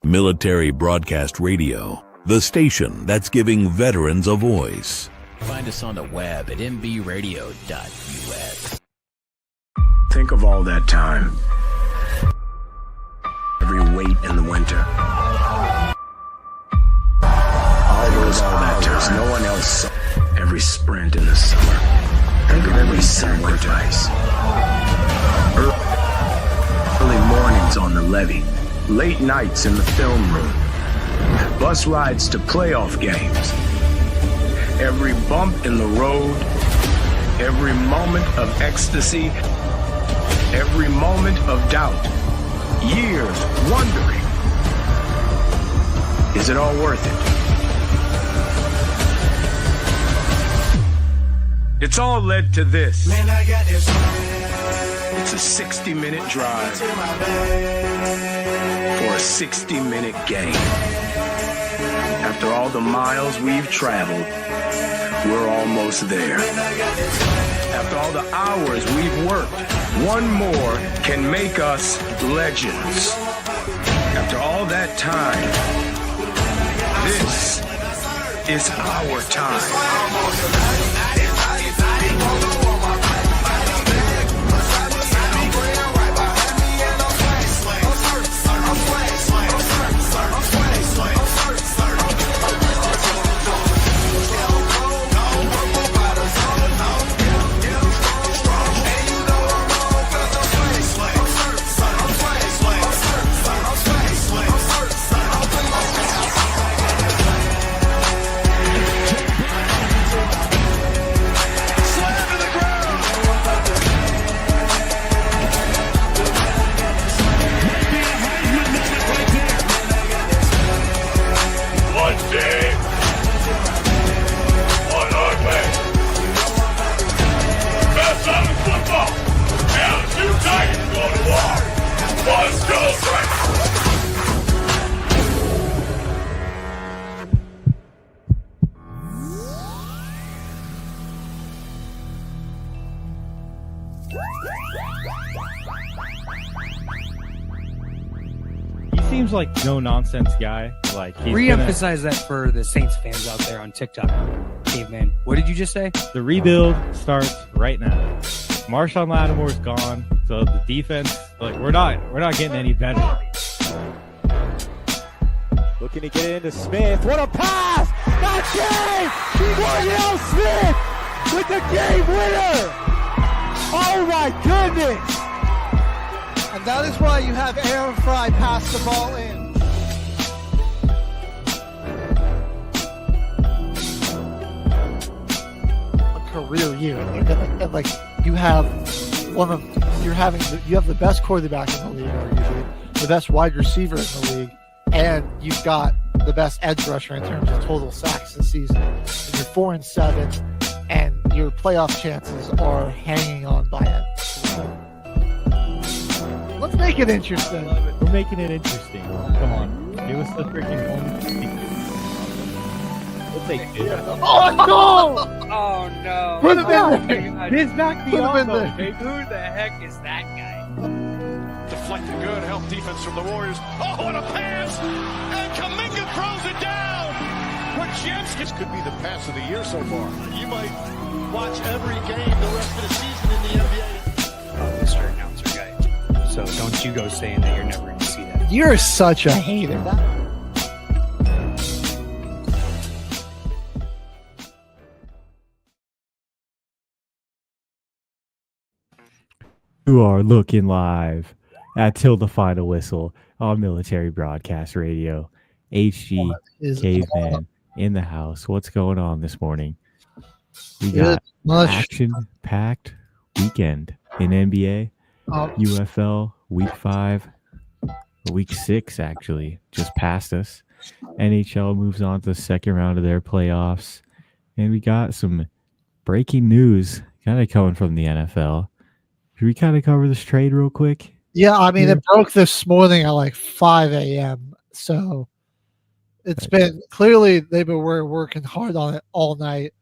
Military Broadcast Radio, the station that's giving veterans a voice. Find us on the web at mbradio.us. Think of all that time. Every wait in the winter. All those hours no one else saw. Every sprint in the summer. Think of every sacrifice. Early mornings on the levee. Late nights in the film room. Bus rides to playoff games. Every bump in the road. Every moment of ecstasy. Every moment of doubt. Years wondering. Is it all worth it? It's all led to this. Man, I got this. It's a 60-minute drive for a 60-minute game. After all the miles we've traveled, we're almost there. After all the hours we've worked, one more can make us legends. After all that time, this is our time. Seems like no nonsense guy. Like re-emphasize that for the Saints fans out there on TikTok. Caveman, what did you just say? The rebuild starts right now. Marshawn Lattimore's gone, so the defense, like we're not getting any better. Looking to get it into Smith. What a pass! Not game! Cordell Smith with the game winner! Oh my goodness! And that is why you have Aaron Fry pass the ball in. A career year. And like you have you have the best quarterback in the league, arguably, the best wide receiver in the league, and you've got the best edge rusher in terms of total sacks this season. And you're 4-7, and your playoff chances are hanging on by it. Let's make it interesting. We're making it interesting. Come on. Give us the freaking home. We'll take it. Oh, no! Oh, no. Put him in there. His back the elbow. Who the heck is that guy? Deflected good, help defense from the Warriors. Oh, what a pass! And Kuminga throws it down! This could be the pass of the year so far. You might watch every game the rest of the season in the NBA. Mr. Announcer guy. So don't you go saying that you're never going to see that. You're such a hater. You are looking live at Till the Final Whistle on Military Broadcast Radio. HG Caveman in the house. What's going on this morning? We got action-packed weekend in NBA. UFL week 5, week 6 actually just passed us. NHL moves on to the second round of their playoffs, and we got some breaking news kind of coming from the NFL. Should we kind of cover this trade real quick? Yeah, I mean, it broke this morning at like 5 a.m. So it's been clearly they've been working hard on it all night.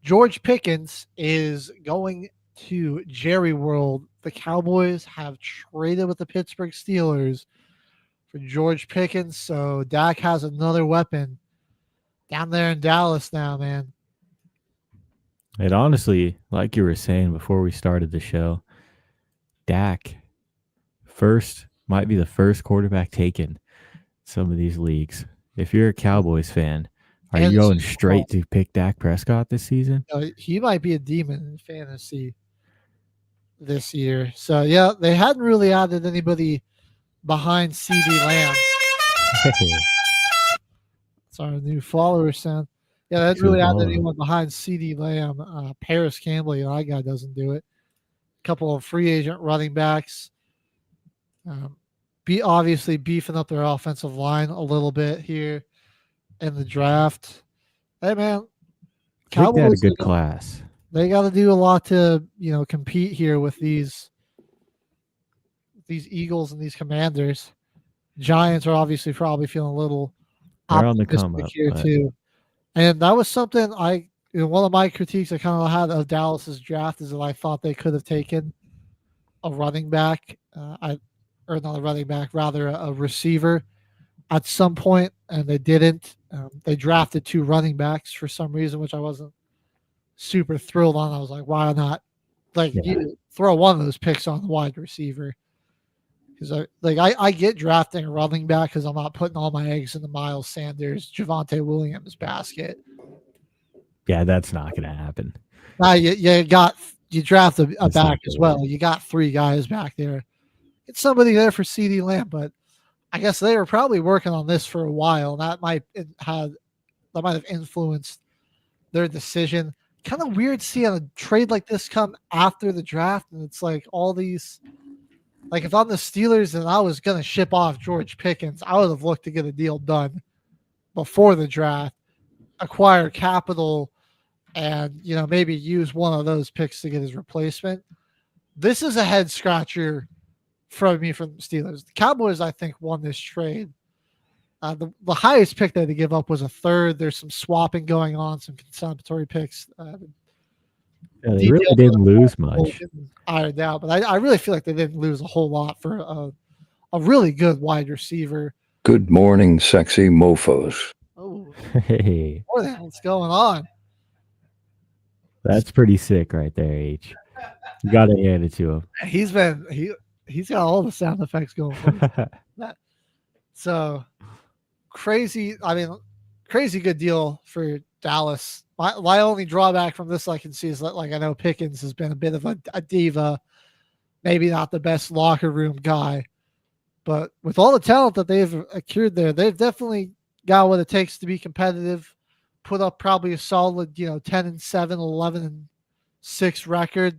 George Pickens is going to Jerry World. The Cowboys have traded with the Pittsburgh Steelers for George Pickens. So Dak has another weapon down there in Dallas now, man. And honestly, like you were saying before we started the show, Dak might be the first quarterback taken some of these leagues. If you're a Cowboys fan, are you going straight to pick Dak Prescott this season? He might be a demon in fantasy this year. So, yeah, they hadn't really added anybody behind CD Lamb. It's our new follower sound. Yeah, they hadn't really added anyone behind CD Lamb. Paris Campbell, that guy doesn't do it. A couple of free agent running backs. Obviously beefing up their offensive line a little bit here in the draft. Hey, man, Cowboys they had a good class. They got to do a lot to, compete here with these Eagles and these Commanders. Giants are obviously probably feeling a little optimistic here too. And that was something one of my critiques I kind of had of Dallas's draft is that I thought they could have taken a running back. Not a running back, rather a receiver at some point, and they didn't. They drafted 2 running backs for some reason, which I wasn't super thrilled on. I was like, why not? You throw one of those picks on the wide receiver. Because I get drafting a running back because I'm not putting all my eggs in the Miles Sanders, Javonte Williams basket. Yeah, that's not going to happen. You draft a back as well. You got 3 guys back there. It's somebody there for CD Lamb, but I guess they were probably working on this for a while. That might have influenced their decision. Kind of weird seeing a trade like this come after the draft, and it's like all these. Like if I'm the Steelers and I was gonna ship off George Pickens, I would have looked to get a deal done before the draft, acquire capital, and maybe use one of those picks to get his replacement. This is a head scratcher from the Steelers. The Cowboys, I think, won this trade. The highest pick that they give up was a 3rd. There's some swapping going on, some consumptory picks. They really didn't lose much. Ironed out, but I really feel like they didn't lose a whole lot for a really good wide receiver. Good morning, sexy mofos. Oh, hey, what's going on? That's pretty sick right there, H. You got to hand it to him. He's got all the sound effects going for that. So crazy. I mean, crazy good deal for Dallas. My only drawback from this I can see is that I know Pickens has been a bit of a diva, maybe not the best locker room guy, but with all the talent that they've accrued there, they've definitely got what it takes to be competitive, put up probably a solid, 10-7, 11-6 record,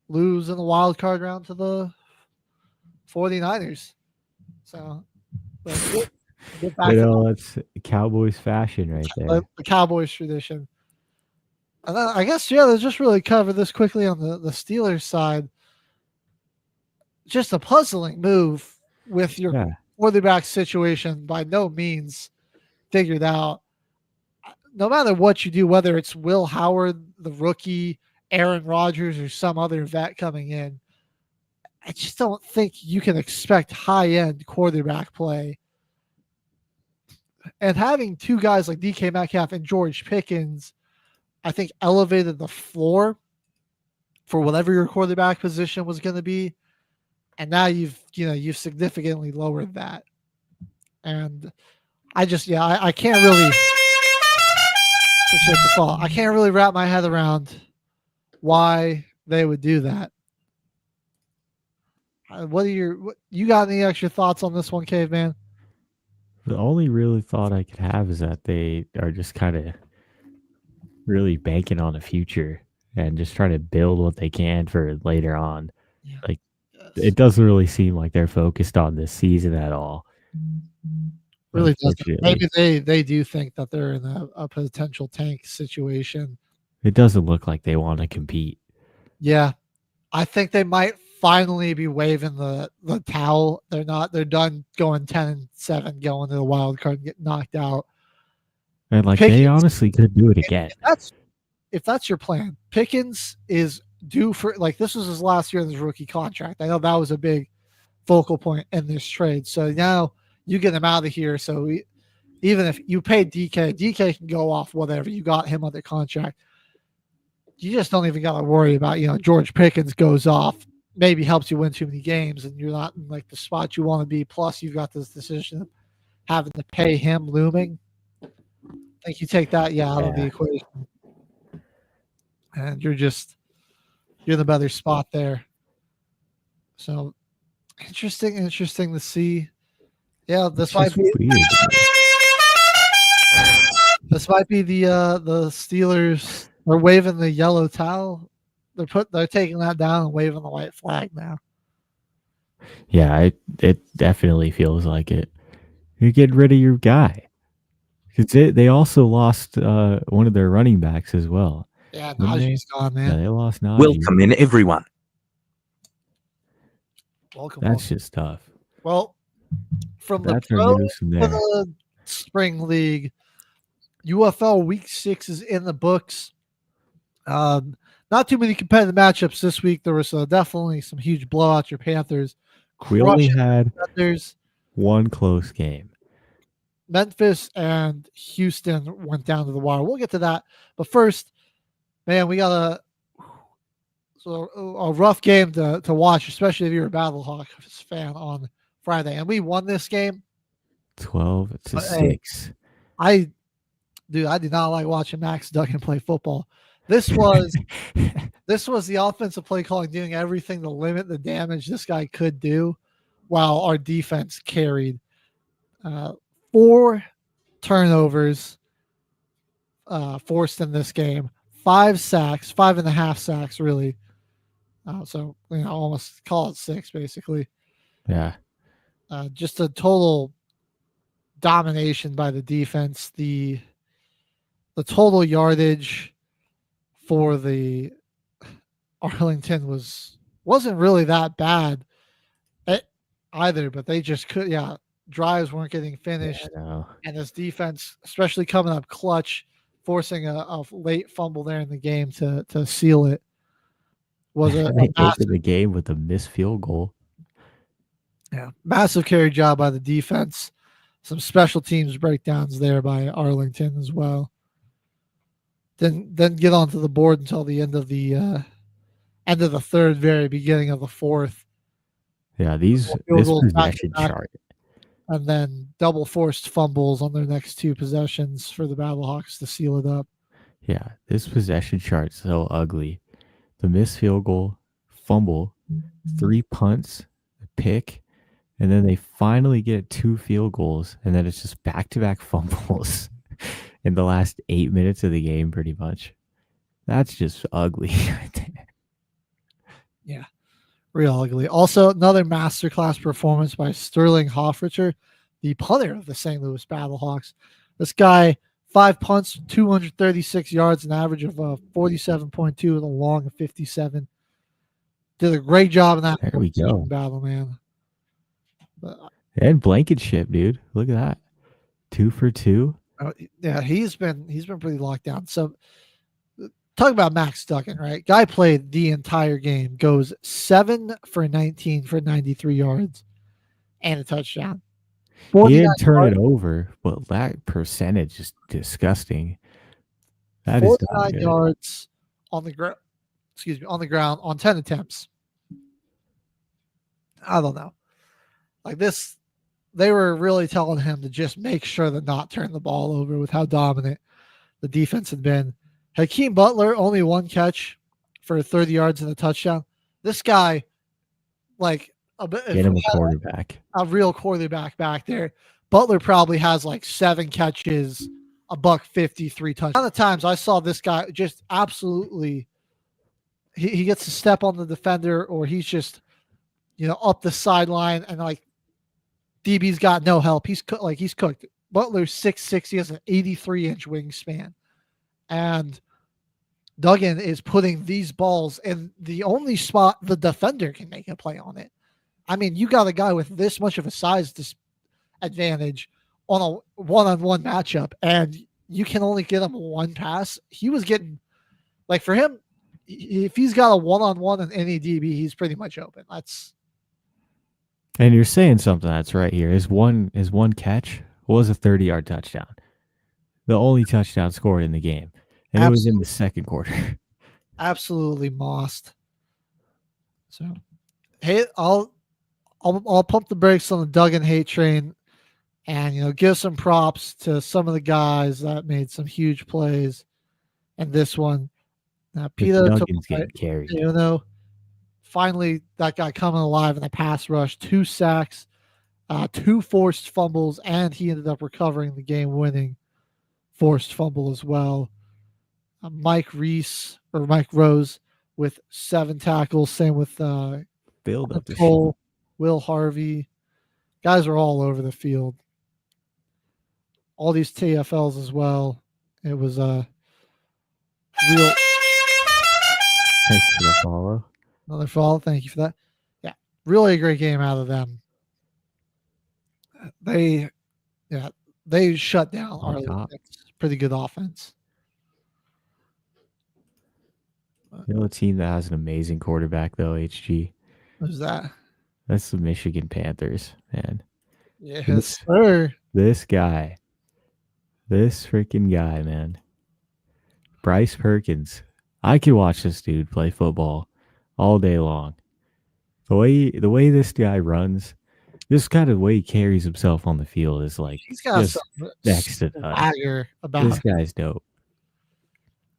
lose in the wild card round to the 49ers. So that's Cowboys fashion right there. The Cowboys tradition. And then I guess, let's just really cover this quickly on the Steelers side. Just a puzzling move with your quarterback situation, by no means figured out. No matter what you do, whether it's Will Howard, the rookie, Aaron Rodgers, or some other vet coming in, I just don't think you can expect high-end quarterback play. And having 2 guys like DK Metcalf and George Pickens, I think elevated the floor for whatever your quarterback position was going to be. And now you've significantly lowered that. And I just, I can't really, I can't really wrap my head around why they would do that. You got any extra thoughts on this one, Caveman? The only really thought I could have is that they are just kind of really banking on the future and just trying to build what they can for later on. Yeah. It doesn't really seem like they're focused on this season at all. Really doesn't. Maybe they do think that they're in a potential tank situation. It doesn't look like they want to compete. Yeah. I think they might finally be waving the towel. They're done going 10-7, going to the wild card and get knocked out. And they honestly could do it again. If that's your plan, Pickens is due for this was his last year in his rookie contract. I know that was a big focal point in this trade. So now you get him out of here. So even if you pay DK can go off whatever. You got him under contract. You just don't even got to worry about, George Pickens goes off, maybe helps you win too many games, and you're not in like the spot you want to be. Plus, you've got this decision of having to pay him looming. I think you take that out of the equation, and you're in a better spot there. So interesting to see. Yeah, this might be the Steelers are waving the yellow towel. They're taking that down and waving the white flag now. Yeah, it definitely feels like it. You're getting rid of your guy. They also lost one of their running backs as well. Yeah, Najee's gone, man. Yeah, they lost Najee. Welcome in, everyone. That's just tough. Well, from the pro to the spring league, UFL Week 6 is in the books. Not too many competitive matchups this week. There was definitely some huge blowouts. Your Panthers. We only had one close game. Memphis and Houston went down to the wire. We'll get to that. But first, man, we got a rough game to watch, especially if you're a Battlehawks fan on Friday. And we won this game 12-6. I did not like watching Max Duggan play football. This was the offensive play calling doing everything to limit the damage this guy could do, while our defense carried 4 turnovers forced in this game, 5 sacks, 5.5 sacks really. So almost call it 6 basically. Yeah. Just a total domination by the defense. The total yardage for the Arlington wasn't really that bad either, but they just drives weren't getting finished. And this defense, especially coming up clutch, forcing a late fumble there in the game to seal it, was they ended the game with a missed field goal. Yeah, massive carry job by the defense. Some special teams breakdowns there by Arlington as well. Then get onto the board until the end of the third, very beginning of the fourth. Yeah, this possession chart. And then double forced fumbles on their next 2 possessions for the Battlehawks to seal it up. Yeah, this possession chart's so ugly. The missed field goal, fumble, 3 punts, a pick, and then they finally get 2 field goals, and then it's just back-to-back fumbles in the last 8 minutes of the game, pretty much. That's just ugly right there. Yeah, real ugly. Also, another masterclass performance by Sterling Hoffrichter, the punter of the St. Louis Battlehawks. This guy, 5 punts, 236 yards, an average of 47.2 with a long of 57. Did a great job in that battle, man. And Blankenship, dude. Look at that. 2 for 2. Yeah, he's been pretty locked down. So talk about Max Duggan, right? Guy played the entire game, goes 7 for 19 for 93 yards and a touchdown. He didn't turn it over, but that percentage is disgusting. That is 49 yards on the ground. On the ground on 10 attempts. I don't know. Like this, they were really telling him to just make sure to not turn the ball over with how dominant the defense had been. Hakeem Butler, only 1 catch for 30 yards and a touchdown. This guy, get him a quarterback. A real quarterback back there. Butler probably has 7 catches, $150, 3 touchdowns. A lot of times I saw this guy just absolutely, he gets to step on the defender, or he's just, up the sideline, and DB's got no help. He's cooked. Butler's 6'6". He has an 83-inch wingspan. And Duggan is putting these balls in the only spot the defender can make a play on it. I mean, you got a guy with this much of a size disadvantage on a one-on-one matchup, and you can only get him 1 pass. He was getting, for him, if he's got a one-on-one in any DB, he's pretty much open. And you're saying something that's right here. His one catch was a 30-yard touchdown. The only touchdown scored in the game. And it was in the second quarter. Absolutely mossed. So, hey, I'll pump the brakes on the Duggan hate train, and give some props to some of the guys that made some huge plays. And this one, Peter Duggan's getting carried. Finally that guy coming alive in the pass rush, 2 sacks, 2 forced fumbles, and he ended up recovering the game-winning forced fumble as well. Mike Rose with 7 tackles. Same with Build up the Cole, Will Harvey. Guys are all over the field. All these TFLs as well. It was a real. Thanks for the follow. Another follow. Thank you for that. Yeah, really a great game out of them. They shut down our pretty good offense. A team that has an amazing quarterback, though, HG. Who's that? That's the Michigan Panthers, man. Yes, sir. This freaking guy, man. Bryce Perkins. I could watch this dude play football all day long. The way this guy runs, this kind of way he carries himself on the field is like he's got just next to swagger about this guy's dope.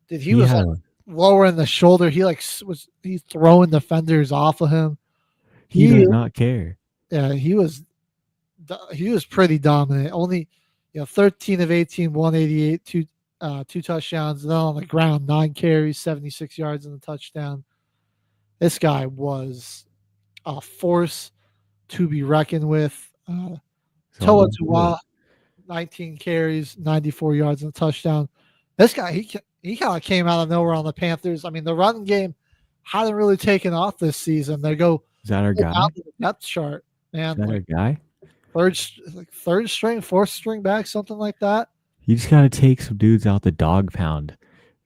Dude, he was like lowering the shoulder. He's throwing defenders off of him. He does not care. Yeah, he was pretty dominant. Only 13 of 18, 188, two touchdowns. Then on the ground, 9 carries, 76 yards and a touchdown. This guy was a force to be reckoned with. Toa Tua, 19 carries, 94 yards and a touchdown. This guy, he kind of came out of nowhere on the Panthers. I mean, the run game hadn't really taken off this season. They go Is that our guy? Out of the depth chart, man. Is that our guy? Third string, fourth string back, something like that. You just gotta take some dudes out the dog pound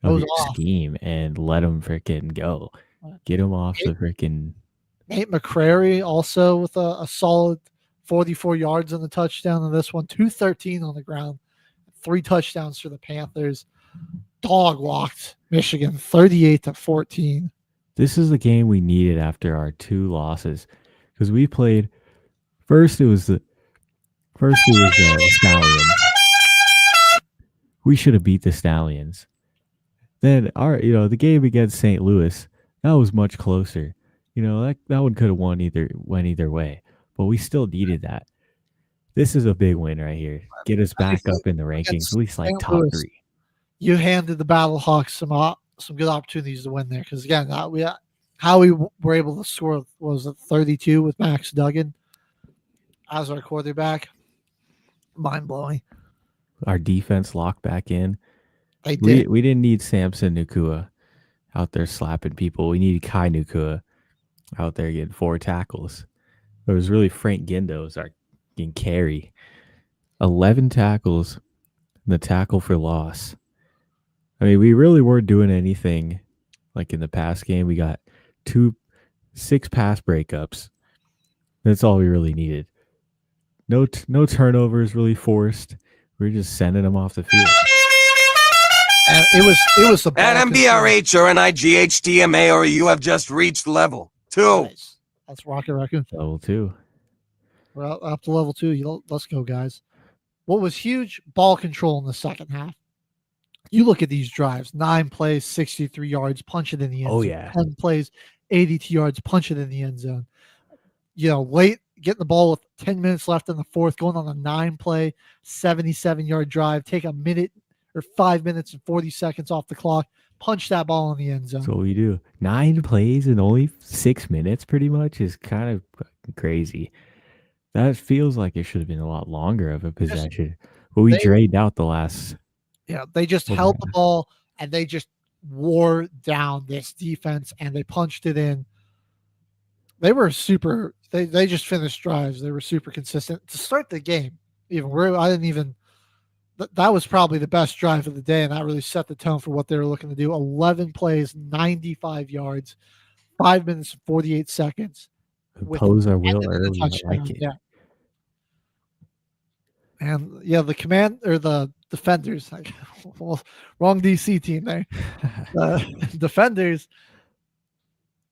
of your scheme and let them freaking go. Get them off the freaking. Nate McCrary also with a solid 44 yards on the touchdown in this one, 213 on the ground, 3 touchdowns for the Panthers. Dog walked Michigan 38-14. This is the game we needed after our 2 losses because we played. First, it was the Stallions. We should have beat the Stallions. Then the game against St. Louis, that was much closer. That one could have went either way, but we still needed that. This is a big win right here. Get us back up in the rankings, at least like top 3. You handed the Battlehawks some good opportunities to win there because again, how we were able to score was 32 with Max Duggan as our quarterback. Mind blowing. Our defense locked back in. They did. We didn't need Samson Nacua out there slapping people. We needed Kai Nacua out there getting 4 tackles. It was really Frank Gindo's our carry. 11 tackles and the tackle for loss. I mean, we really weren't doing anything like in the past game. We got 6 pass breakups. That's all we really needed. No turnovers really forced. We were just sending them off the field. And it was the at MBRH or NIGHTMA or you have just reached level 2. Nice. That's Rocket Raccoon. Level 2. We're up to level 2. Let's go, guys. What was huge? Ball control in the second half. You look at these drives: 9 plays, 63 yards, punch it in the end zone. Oh yeah. 10 plays, 82 yards, punch it in the end zone. Late getting the ball with 10 minutes left in the fourth, going on a 9-play, 77-yard drive. Take a minute or 5 minutes and 40 seconds off the clock. Punch that ball in the end zone. That's what we do. 9 plays in only 6 minutes, pretty much, is kind of crazy. That feels like it should have been a lot longer of a possession. But we drained out the last. Yeah, they just held the ball and they just wore down this defense and they punched it in. They were super. They just finished drives. They were super consistent to start the game. That was probably the best drive of the day, and that really set the tone for what they were looking to do. 11 plays, 95 yards, 5 minutes and 48 seconds. Oppose our will and early. a I touchdown. like it. Yeah. And yeah, the command or the defenders, like, well, wrong DC team there. The defenders,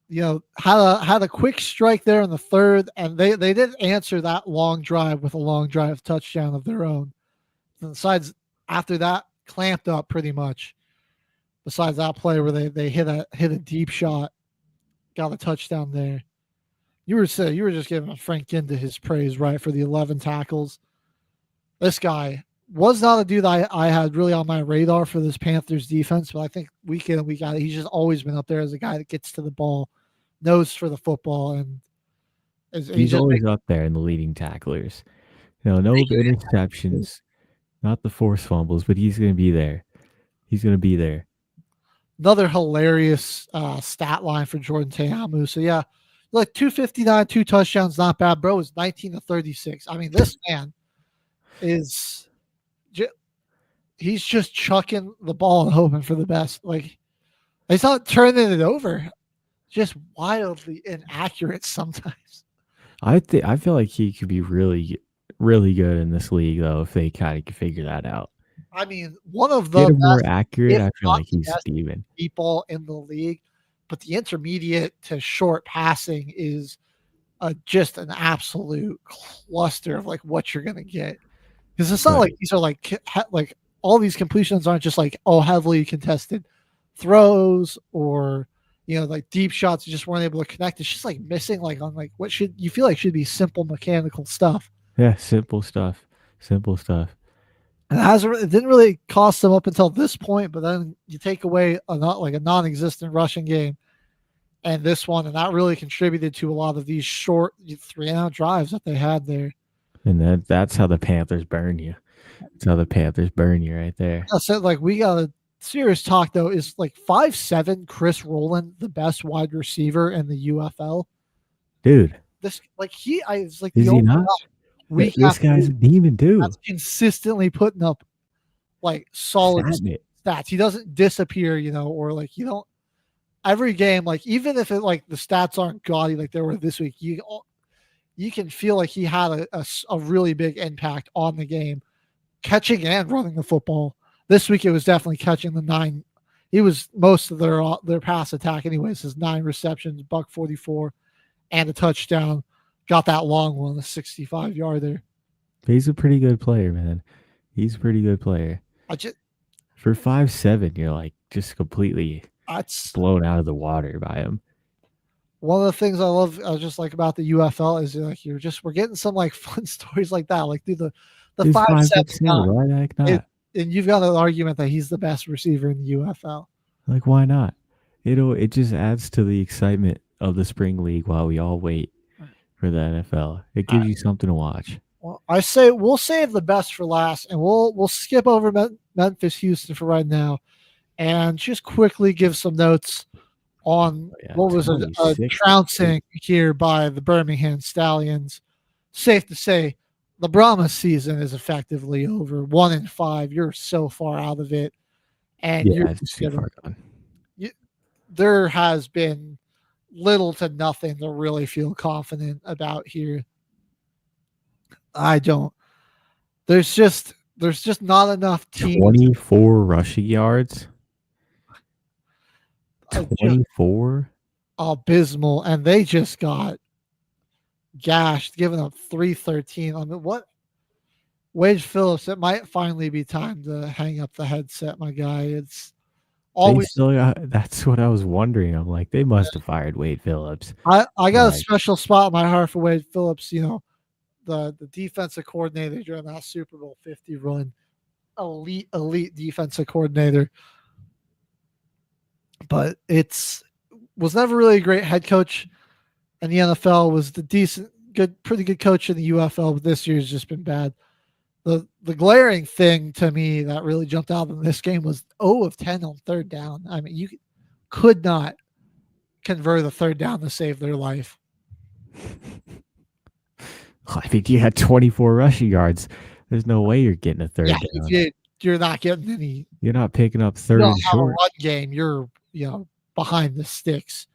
had a quick strike there in the third, and they didn't answer that long drive with a long drive touchdown of their own. And besides, after that, clamped up pretty much. Besides that play where they hit a deep shot, got a touchdown there. You were just giving Frank Ginda his praise, right, for the 11 tackles. This guy was not a dude I had really on my radar for this Panthers defense, but I think week in and week out, he's just always been up there as a guy that gets to the ball, knows for the football, and he's always up there in the leading tacklers. No interceptions, not the forced fumbles, but he's going to be there. He's going to be there. Another hilarious stat line for Jordan Teamu. So yeah, like 259, 2 touchdowns, not bad, bro. Is 19 to 36. I mean, this man he's just chucking the ball and hoping for the best. Like, he's not turning it over. Just wildly inaccurate sometimes. I feel like he could be really, really good in this league, though, if they kind of can figure that out. I mean, one of the more accurate. I feel like he's Steven. People in the league, but the intermediate to short passing is just an absolute cluster of like what you're gonna get. Because it's not like these are like all these completions aren't just like heavily contested throws or like deep shots you just weren't able to connect. It's just like missing like on like what should you feel like should be simple mechanical stuff. Yeah, simple stuff. And it didn't really cost them up until this point, but then you take away a non-existent rushing game and this one, and that really contributed to a lot of these short 3-and-out drives that they had there. And that's how the Panthers burn you. That's how the Panthers burn you right there. So like we got a serious talk though. Is like 5'7" Chris Rowland the best wide receiver in the UFL? Dude, this like is he not? This guy's a demon dude. That's consistently putting up like solid stats. He doesn't disappear, or like you don't every game. Like even if it like the stats aren't gaudy like they were this week, you can feel like he had a really big impact on the game, catching and running the football. This week it was definitely catching the 9. He was most of their pass attack anyways. His 9 receptions, $144, and a touchdown. Got that long one, a 65-yarder. He's a pretty good player, man. He's a pretty good player. For 5'7", you're like just completely blown out of the water by him. One of the things I just like about the UFL is like we're getting some like fun stories like that. Like the 5'7" guy, and you've got an argument that he's the best receiver in the UFL. Like, why not? It just adds to the excitement of the spring league while we all wait for the NFL. It gives you something to watch. Well, I say we'll save the best for last, and we'll skip over Memphis, Houston for right now, and just quickly give some notes on what was a trouncing here by the Birmingham Stallions. Safe to say, the Brahma season is effectively over. 1-5. You're so far out of it, and it's too far gone. There has been little to nothing to really feel confident about here. I don't. There's just not enough teams. 24 rushing yards. 24. Abysmal, and they just got gashed, giving up 313. I mean, what? Wade Phillips, it might finally be time to hang up the headset, my guy. It's always that's what I was wondering. I'm like, they must have fired Wade Phillips. I got a special spot in my heart for Wade Phillips, the defensive coordinator during that Super Bowl 50 run. Elite defensive coordinator. But was never really a great head coach in the NFL, was the pretty good coach in the UFL, but this year's just been bad. The glaring thing to me that really jumped out in this game was 0 of 10 on third down. I mean, you could not convert a third down to save their life. I think you had 24 rushing yards. There's no way you're getting a third down. You're not getting any. You're not picking up third and short. A run game. You're behind the sticks.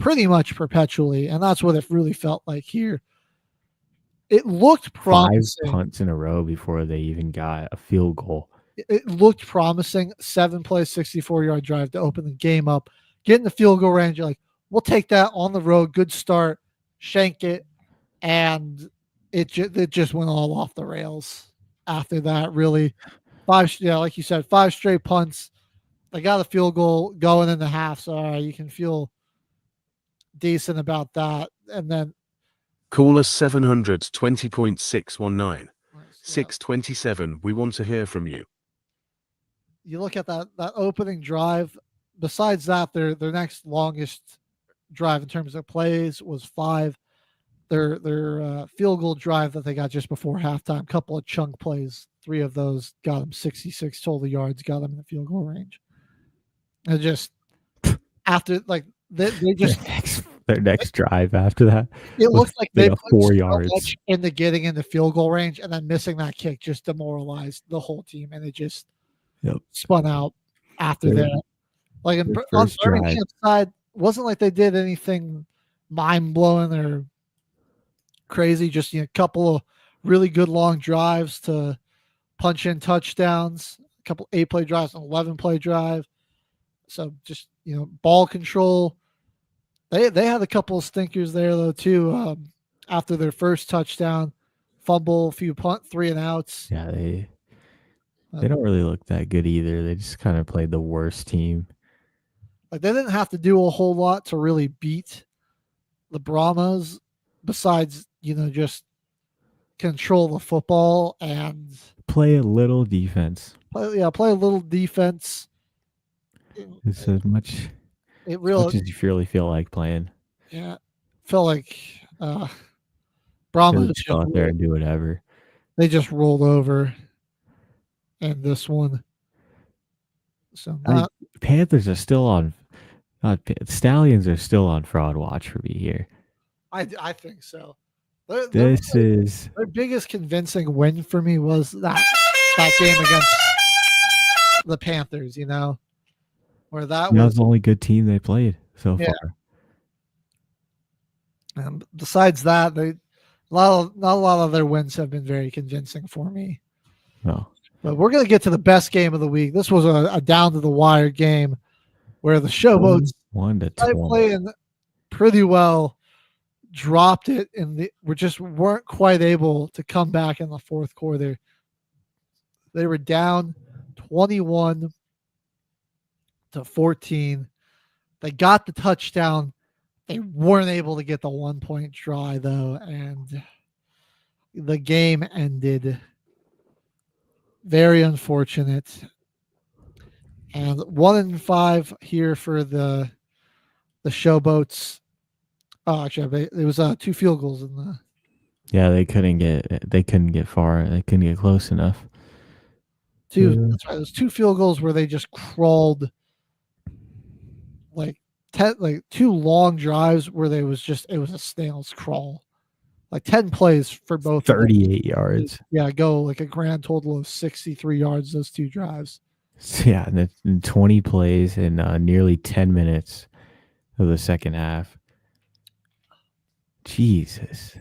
pretty much perpetually, and that's what it really felt like here. It looked promising. 5 punts in a row before they even got a field goal. It looked promising. 7-play, 64-yard drive to open the game up. Get in the field goal range. You're like, we'll take that on the road. Good start. Shank it. And it just went all off the rails after that, really. Like you said, 5 straight punts. They got a field goal going in the half, so you can feel decent about that. And then call us 720.619. 627. We want to hear from you. You look at that opening drive. Besides that, their next longest drive in terms of plays was 5. Their field goal drive that they got just before halftime, couple of chunk plays. 3 of those got them 66 total yards, got them in the field goal range. And just after, like, they just their next drive after that, it looked like they put 4 so yards much into getting in the field goal range, and then missing that kick just demoralized the whole team, and it just spun out after that. Like on Birmingham's side, wasn't like they did anything mind blowing or crazy. Just a couple of really good long drives to punch in touchdowns. A couple 8-play drives, an 11-play drive. So just ball control. They had a couple of stinkers there though too. After their first touchdown, fumble, a few 3 and outs. Yeah, they don't really look that good either. They just kind of played the worst team. Like, they didn't have to do a whole lot to really beat the Brahmas, besides just control the football and play a little defense. Play a little defense. It's as much as you really feel like playing. Yeah, felt like Brahmas just go out there and do whatever. They just rolled over in this one. So Panthers are still on. Stallions are still on fraud watch for me here. I think so. Their biggest convincing win for me was that game against the Panthers. Where that was the only good team they played so far. And besides that, not a lot of their wins have been very convincing for me. No. But we're going to get to the best game of the week. This was a down to the wire game where the Showboats playing pretty well, dropped it, and weren't quite able to come back in the fourth quarter. They were down 21-14. They got the touchdown. They weren't able to get the 1-point try though, and the game ended. Very unfortunate. And 1-5 here for the Showboats. Oh, actually, it was 2 field goals in the. Yeah, they couldn't get far. They couldn't get close enough. That's right. It was 2 field goals where they just crawled, like 2 long drives where it was a snail's crawl. Like 10 plays for both. 38 yards. Yeah, go like a grand total of 63 yards, those 2 drives. Yeah, and 20 plays in nearly 10 minutes of the second half. Jesus.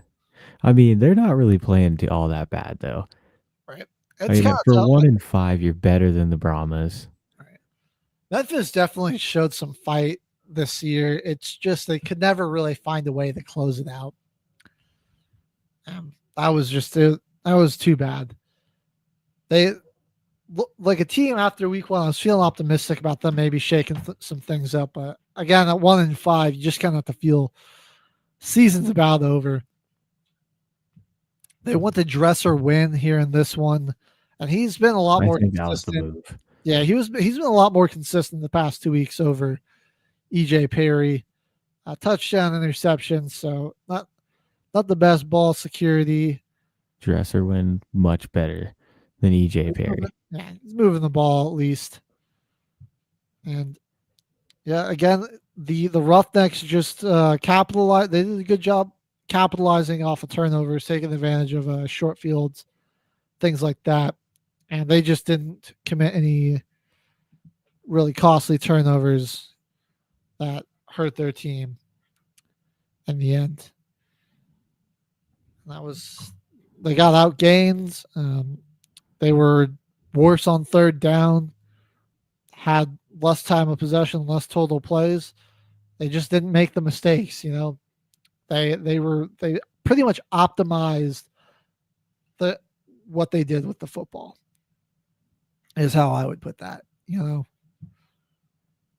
I mean, they're not really playing all that bad, though. Right. For 1-5, you're better than the Brahmas. Right. Memphis definitely showed some fight this year. It's just they could never really find a way to close it out. That was too bad. They like a team after week 1. I was feeling optimistic about them maybe shaking some things up, but again at 1-5, you just kind of have to feel season's about over. They went to Dresser win here in this one, and he's been a lot more consistent. Yeah, he's been a lot more consistent the past 2 weeks over EJ Perry. Touchdown, interception, so not the best ball security. Dresser win much better than EJ Perry. Yeah, he's moving the ball at least. And yeah, again, the Roughnecks just capitalized. They did a good job capitalizing off of turnovers, taking advantage of short fields, things like that. And they just didn't commit any really costly turnovers that hurt their team. in the end. They got outgained. They were worse on third down, had less time of possession, less total plays. They just didn't make the mistakes. They pretty much optimized what they did with the football. Is how I would put that.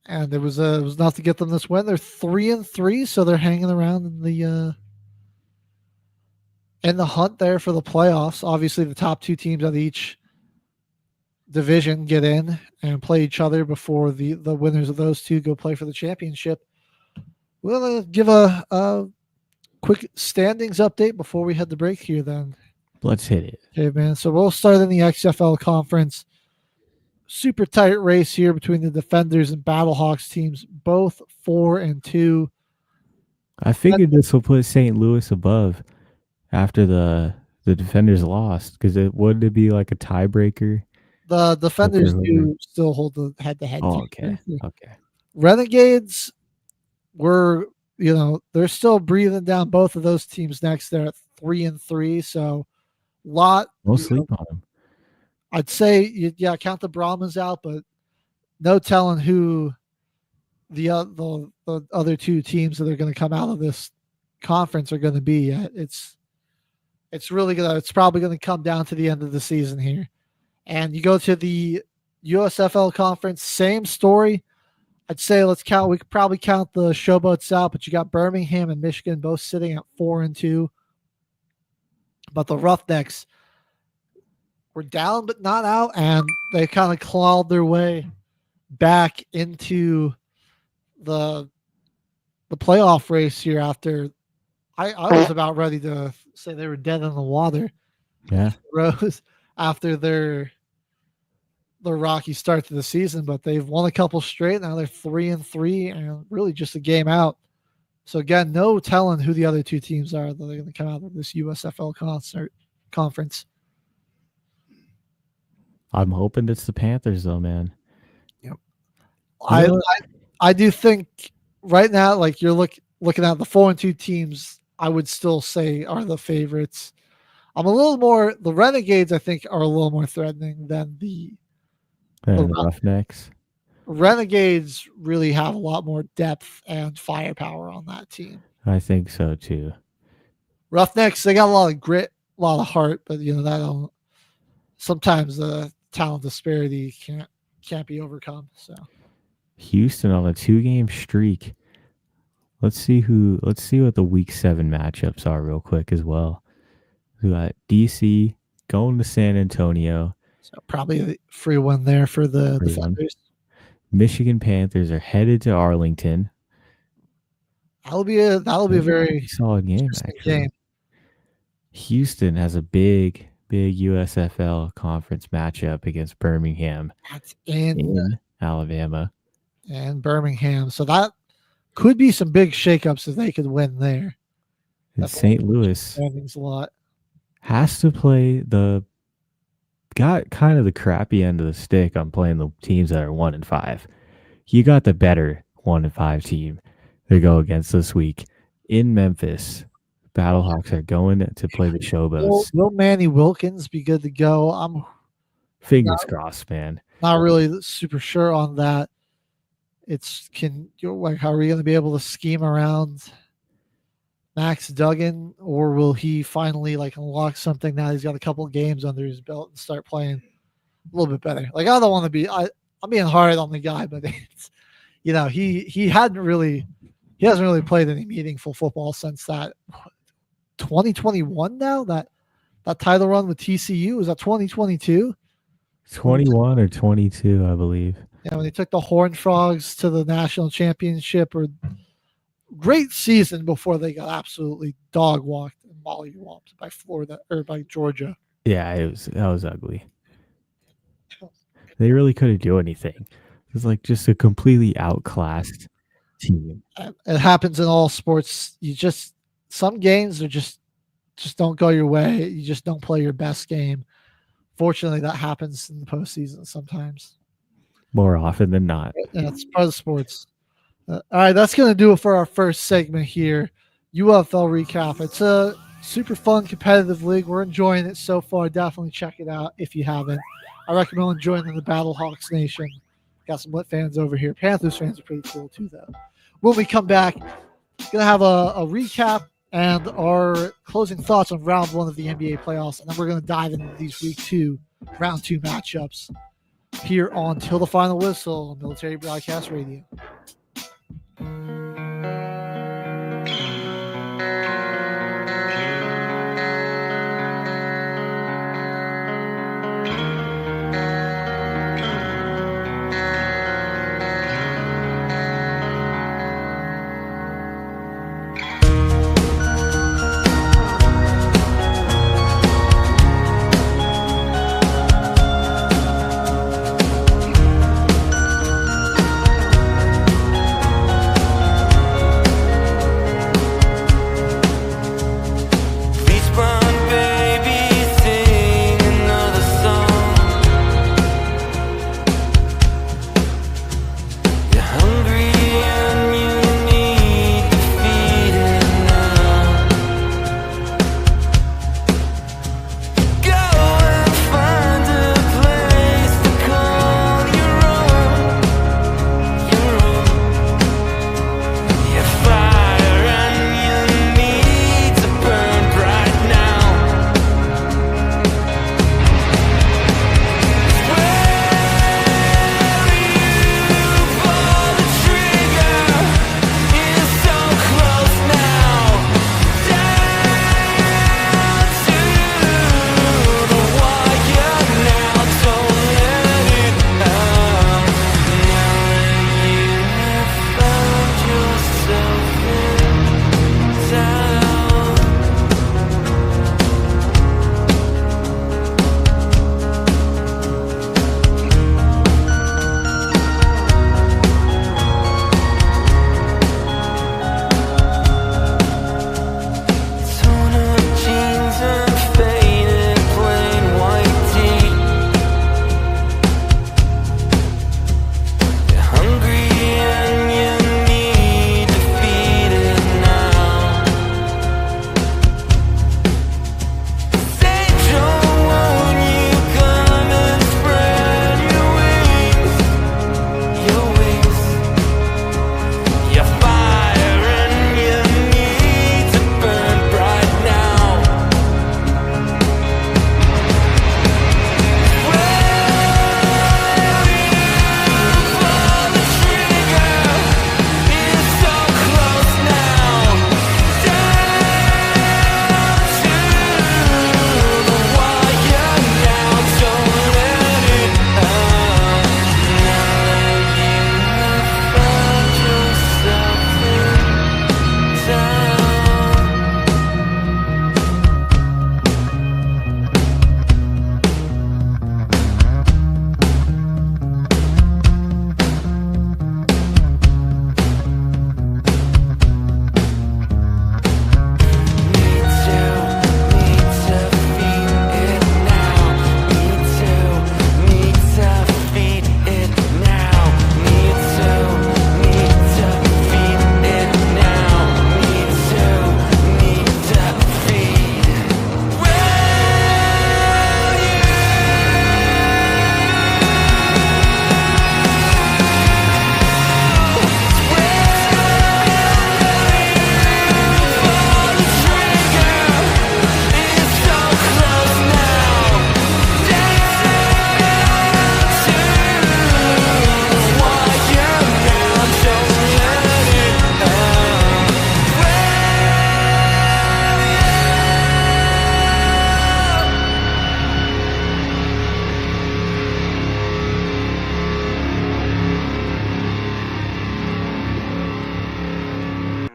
And it was enough to get them this win. They're 3-3, so they're hanging around in the hunt there for the playoffs. Obviously, the top two teams of each division get in and play each other before the winners of those two go play for the championship. We'll give a quick standings update before we head to break here then. Let's hit it. Okay, man. So we'll start in the XFL conference. Super tight race here between the Defenders and Battlehawks teams, both 4-2. I figured this will put St. Louis above after the Defenders lost, because wouldn't it be like a tiebreaker? The Defenders do still hold the head-to-head. Oh, okay. Renegades were, they're still breathing down both of those teams next. They're at 3-3, so no sleep on them. I'd say, count the Brahmins out, but no telling who the other two teams that are going to come out of this conference are going to be yet. It's probably going to come down to the end of the season here. And you go to the USFL conference, same story. I'd say we could probably count the Showboats out, but you got Birmingham and Michigan both sitting at 4-2. But the Roughnecks were down but not out, and they kind of clawed their way back into the playoff race here after I was about ready to say they were dead in the water. Yeah. Rose after their rocky start to the season, but they've won a couple straight. Now they're 3-3 and really just a game out. So again, no telling who the other two teams are that are going to come out of this USFL conference. I'm hoping it's the Panthers, though, man. Yep. I do think right now, like you're looking at the 4-2 teams, I would still say are the favorites. The Renegades, I think, are a little more threatening than the Roughnecks. Renegades really have a lot more depth and firepower on that team. I think so too. Roughnecks, they got a lot of grit, a lot of heart, but sometimes the talent disparity can't be overcome. So Houston on a 2-game streak. Let's see what the week 7 matchups are real quick as well. We got DC going to San Antonio. So probably a free one there for the Defenders. Michigan Panthers are headed to Arlington. That'll be a very solid game, actually. Houston has a big USFL conference matchup against Birmingham. That's in Alabama. And Birmingham. So that could be some big shakeups if they could win there. And St. Louis a lot. Has to play got kind of the crappy end of the stick on playing the teams that are 1-5. You got the better 1-5 team to go against this week in Memphis. Battlehawks are going to play the Showboats. Will Manny Wilkins be good to go? I'm fingers crossed, man. Not really super sure on that. How are we going to be able to scheme around Max Duggan, or will he finally unlock something now he's got a couple of games under his belt and start playing a little bit better? I don't want to be I'm being hard on the guy, but it's he hasn't really played any meaningful football since that 2021 now, that title run with TCU. Was that 2022? 21 or 22, I believe. Yeah, when they took the Horned Frogs to the national championship, or great season before they got absolutely dog walked and mollywopped by Florida or by Georgia. Yeah, that was ugly. They really couldn't do anything. It was just a completely outclassed team. It happens in all sports. Some games are just don't go your way. You just don't play your best game. Fortunately, that happens in the postseason sometimes. More often than not. Yeah, it's part of sports. All right, that's going to do it for our first segment here. UFL recap. It's a super fun competitive league. We're enjoying it so far. Definitely check it out if you haven't. I recommend joining the Battlehawks Nation. Got some Lit fans over here. Panthers fans are pretty cool too, though. When we come back, gonna have a recap and our closing thoughts on round 1 of the NBA playoffs, and then we're gonna dive into these round 2 matchups here on Till the Final Whistle, Military Broadcast Radio.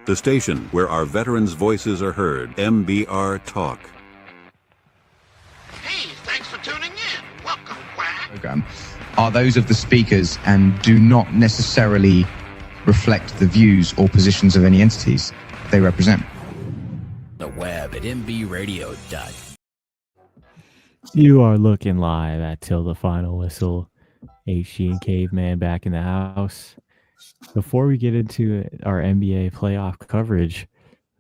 The station where our veterans' voices are heard, MBR Talk. Hey, thanks for tuning in. Welcome, Quack. Program are those of the speakers and do not necessarily reflect the views or positions of any entities they represent. The web at mbradio.com. You are looking live at Till the Final Whistle. HG and Caveman back in the house. Before we get into our NBA playoff coverage,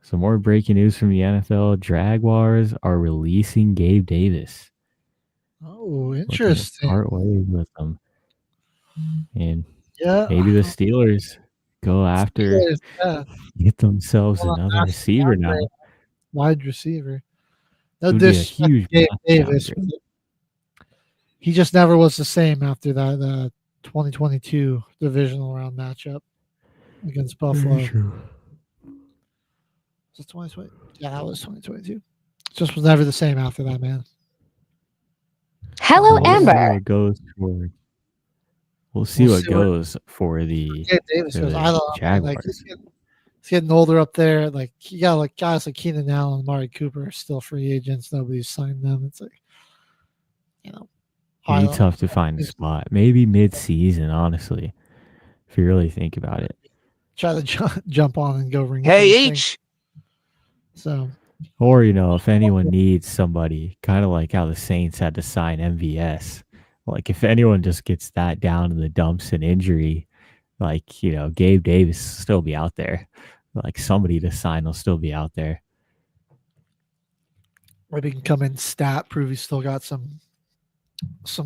Some more breaking news from the NFL. Jaguars are releasing Gabe Davis. Oh, Looking to interesting. part ways with them. And Yeah. maybe the Steelers go after, Steelers, yeah. get themselves Well, another massive receiver downgrade, now. wide receiver. No It would be a disrespect huge to Gabe massive Davis. downgrade. He just never was the same after that 2022 divisional round matchup against Buffalo. Very true. Was it 2020? Yeah, that was 2022. Just was never the same after that, man. Hello, Amber. We'll see what goes for the Gabe Davis goes. I don't know, man. Like Jaguars. he's getting older up there. Like you got like guys like Keenan Allen, Amari Cooper are still free agents. Nobody's signed them. It's like, you know, It'd be tough to find a spot. Maybe mid-season, honestly, if you really think about it. Try to jump on and go ring. Hey, H. So, or if anyone needs somebody, kind of like how the Saints had to sign MVS. Like if anyone just gets that down in the dumps and injury, like Gabe Davis will still be out there. Like somebody to sign will still be out there. Maybe he can come in stat, prove he's still got some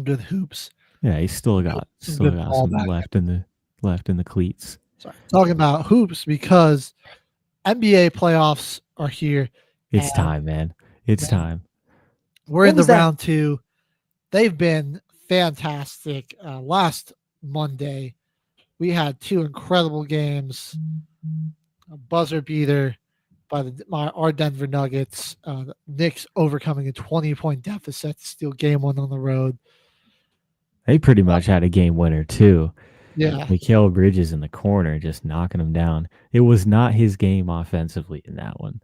good hoops. Yeah, he's still got some left in the cleats. Sorry, talking about hoops because NBA playoffs are here. It's time, man. It's time. We're in the round 2. They've been fantastic. Last Monday, we had 2 incredible games. A buzzer beater by our Denver Nuggets. The Knicks overcoming a 20-point deficit to steal game 1 on the road. They pretty much had a game winner too. Yeah. Mikal Bridges in the corner just knocking him down. It was not his game offensively in that one.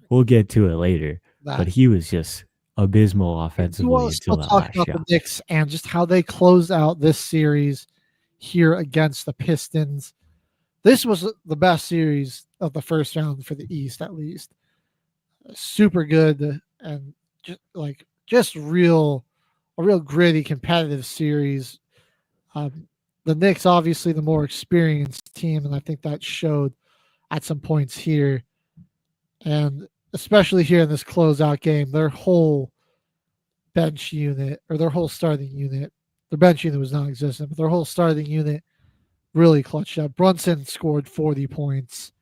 We'll get to it later. But he was just abysmal offensively until that last shot. The Knicks and just how they closed out this series here against the Pistons. This was the best series of the first round for the East, at least. Super good and just a real gritty, competitive series. The Knicks, obviously, the more experienced team, and I think that showed at some points here. And especially here in this closeout game, their whole bench unit, or their whole starting unit, their bench unit was non-existent, but their whole starting unit really clutched up. Brunson scored 40 points.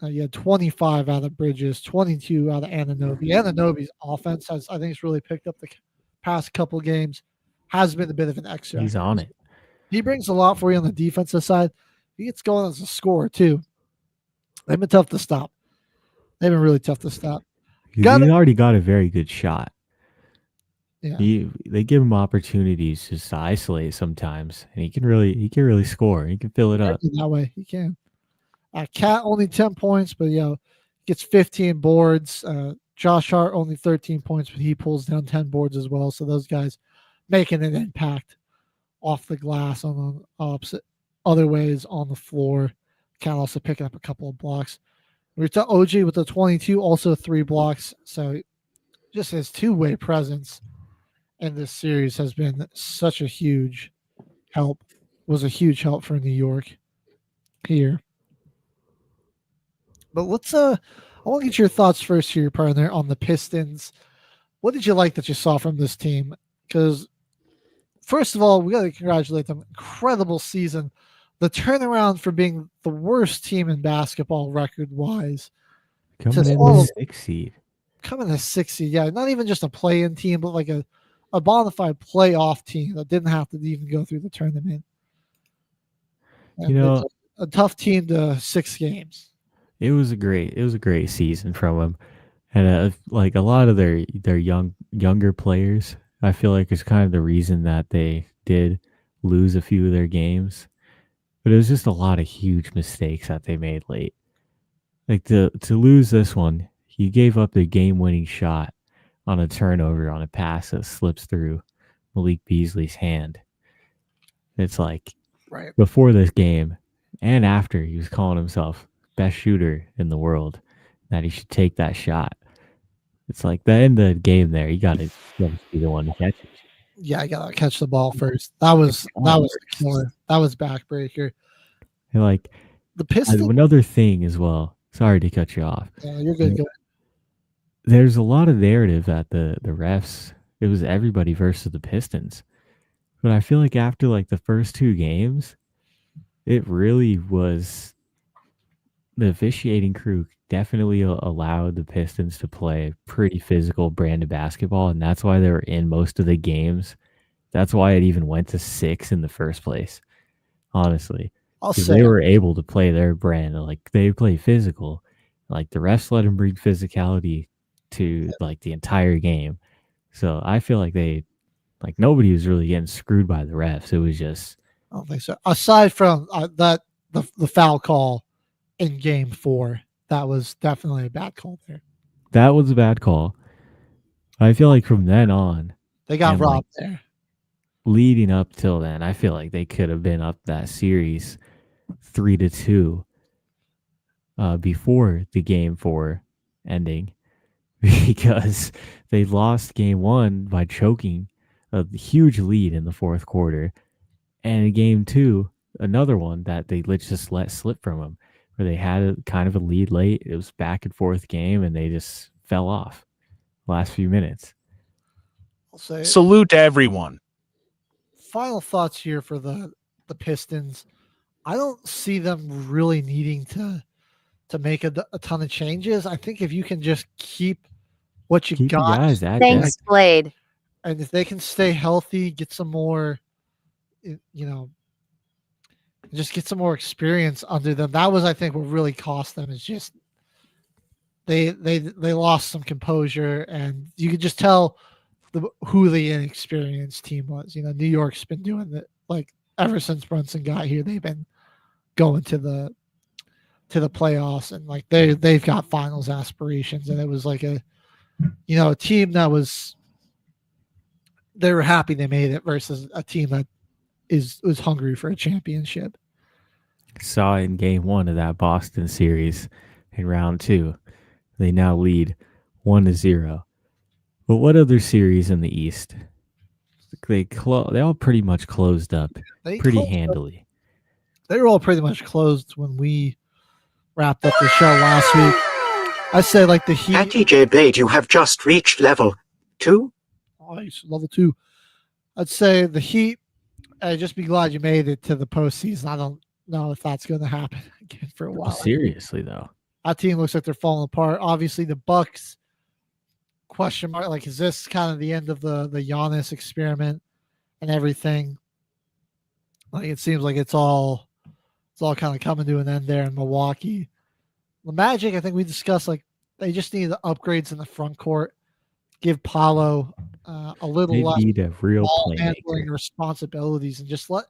You had 25 out of Bridges, 22 out of Anunoby. Anunoby's offense has, I think, it's really picked up the past couple games. Has been a bit of an X-factor. He's on it. He brings a lot for you on the defensive side. He gets going as a scorer, too. They've been tough to stop. They've been really tough to stop. He already got a very good shot. Yeah. They give him opportunities just to isolate sometimes, and he can really score. He can fill it up. That way, he can. Cat only 10 points, but gets 15 boards. Josh Hart only 13 points, but he pulls down 10 boards as well. So those guys making an impact off the glass on the opposite other ways on the floor. Cat also picking up a couple of blocks. We're to OG with the 22, also 3 blocks. So just his two-way presence in this series has been such a huge help. Was a huge help for New York here. But let's I want to get your thoughts first here, partner, on the Pistons. What did you like that you saw from this team? Because first of all, we got to congratulate them. Incredible season. The turnaround from being the worst team in basketball record-wise. Coming in the 6th seed. Coming in the 6th seed, yeah. Not even just a play-in team, but like a bona fide playoff team that didn't have to even go through the tournament. And a tough team to 6 games. It was a great season from them, and like a lot of their younger players, I feel like is kind of the reason that they did lose a few of their games. But it was just a lot of huge mistakes that they made late. Like to lose this one, he gave up the game-winning shot on a turnover on a pass that slips through Malik Beasley's hand. It's like before this game and after, he was calling himself best shooter in the world, that he should take that shot. It's like the end of the game there, you got to be the one to catch it. Yeah, I gotta catch the ball first. That was killer. That was backbreaker. And like the Pistons. Another thing as well. Sorry to cut you off. You're good. Go ahead. There's a lot of narrative that the refs, it was everybody versus the Pistons. But I feel like after like the first 2 games, it really was the officiating crew definitely allowed the Pistons to play pretty physical brand of basketball, and that's why they were in most of the games. That's why it even went to 6 in the first place, honestly. I'll Because say they were able to play their brand. Like, they play physical. Like, the refs let them bring physicality to, like, the entire game. So I feel like nobody was really getting screwed by the refs. It was just... I don't think so. Aside from the foul call in Game 4, that was definitely a bad call there. That was a bad call. I feel like from then on, they got robbed there. Leading up till then, I feel like they could have been up that series 3-2 before the Game 4 ending, because they lost Game 1 by choking a huge lead in the fourth quarter, and in Game 2, another one that they just let slip from them, where they had kind of a lead late. It was back and forth game, and they just fell off last few minutes. I'll say salute to everyone. Final thoughts here for the Pistons. I don't see them really needing to make a ton of changes. I think if you can just keep what you got. Thanks, Blade. And if they can stay healthy, get some more, just get some more experience under them. That was, I think, what really cost them, is just they lost some composure, and you could just tell who the inexperienced team was. New York's been doing that, like, ever since Brunson got here. They've been going to the playoffs, and like they've got finals aspirations, and it was like a team that was, they were happy they made it, versus a team that was hungry for a championship. Saw in Game 1 of that Boston series in round 2. They now lead 1-0. But what other series in the East? They all pretty much closed up handily. They were all pretty much closed when we wrapped up the show last week. I say, like, the Heat. At DJ Blade, you have just reached level 2. Nice, level 2. I'd say the Heat. Just be glad you made it to the postseason. I don't know if that's going to happen again for a while. Seriously, though, that team looks like they're falling apart. Obviously, the Bucks. Question mark, like, is this kind of the end of the Giannis experiment and everything? Like, it seems like it's all kind of coming to an end there in Milwaukee. The Magic, I think we discussed, like, they just need the upgrades in the front court. Give Paolo a little less ball handling responsibilities, and just let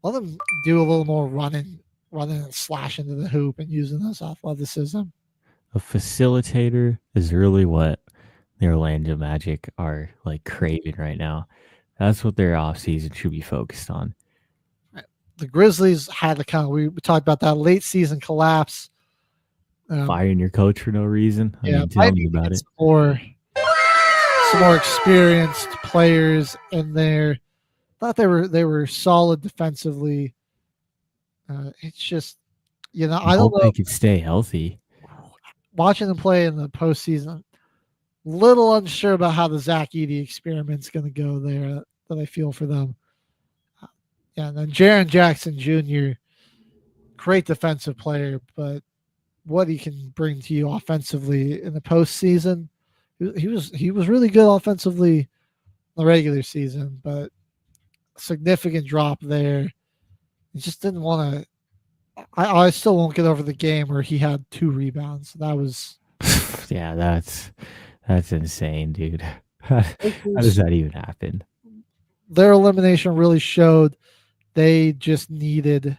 them do a little more running and slashing to the hoop and using this athleticism. A facilitator is really what the Orlando Magic are, like, craving right now. That's what their offseason should be focused on. The Grizzlies had we talked about that late season collapse. Firing your coach for no reason. I mean, tell me about it. Some more experienced players in there. Thought they were solid defensively. It's just, I don't know. They could stay healthy. Watching them play in the postseason, little unsure about how the Zach Edey experiment's going to go there. That I feel for them. And then Jaren Jackson Jr., great defensive player, but what he can bring to you offensively in the postseason, he was really good offensively in the regular season, but significant drop there. He just didn't want to. I still won't get over the game where he had 2 rebounds. That was yeah, that's insane, dude. How does that even happen? Their elimination really showed they just needed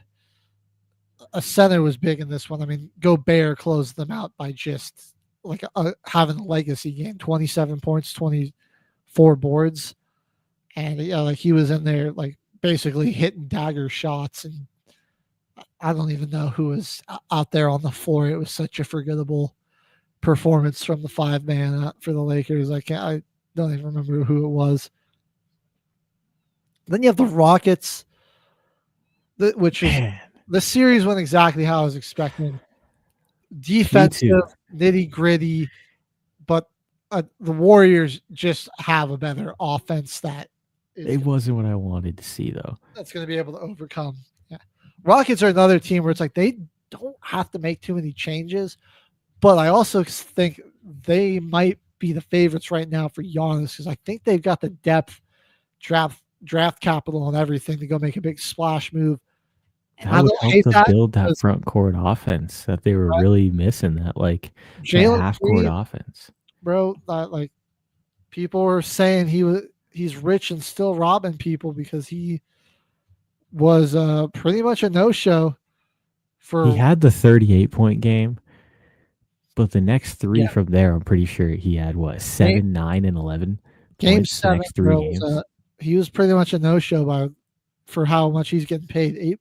a center. Was big in this one. I mean, Gobert closed them out by just like having a legacy game, 27 points, 24 boards. And like he was in there, like basically hitting dagger shots. And I don't even know who was out there on the floor. It was such a forgettable performance from the 5-man for the Lakers. I don't even remember who it was. Then you have the Rockets, which is the series went exactly how I was expecting. defensive, nitty gritty, but the Warriors just have a better offense that it wasn't what I wanted to see, though. That's going to be able to overcome. Yeah. Rockets are another team where it's like they don't have to make too many changes, but I also think they might be the favorites right now for Giannis because I think they've got the depth, draft capital, and everything to go make a big splash move. And that would help to build that front court offense that they were really missing. That like half court offense, bro. Like people were saying he's rich and still robbing people because he was pretty much a no-show. He had the 38-point game, but the next three from there, I'm pretty sure he had 7, 9, and 11. Game 7, the next three games. He was pretty much a no-show for how much he's getting paid.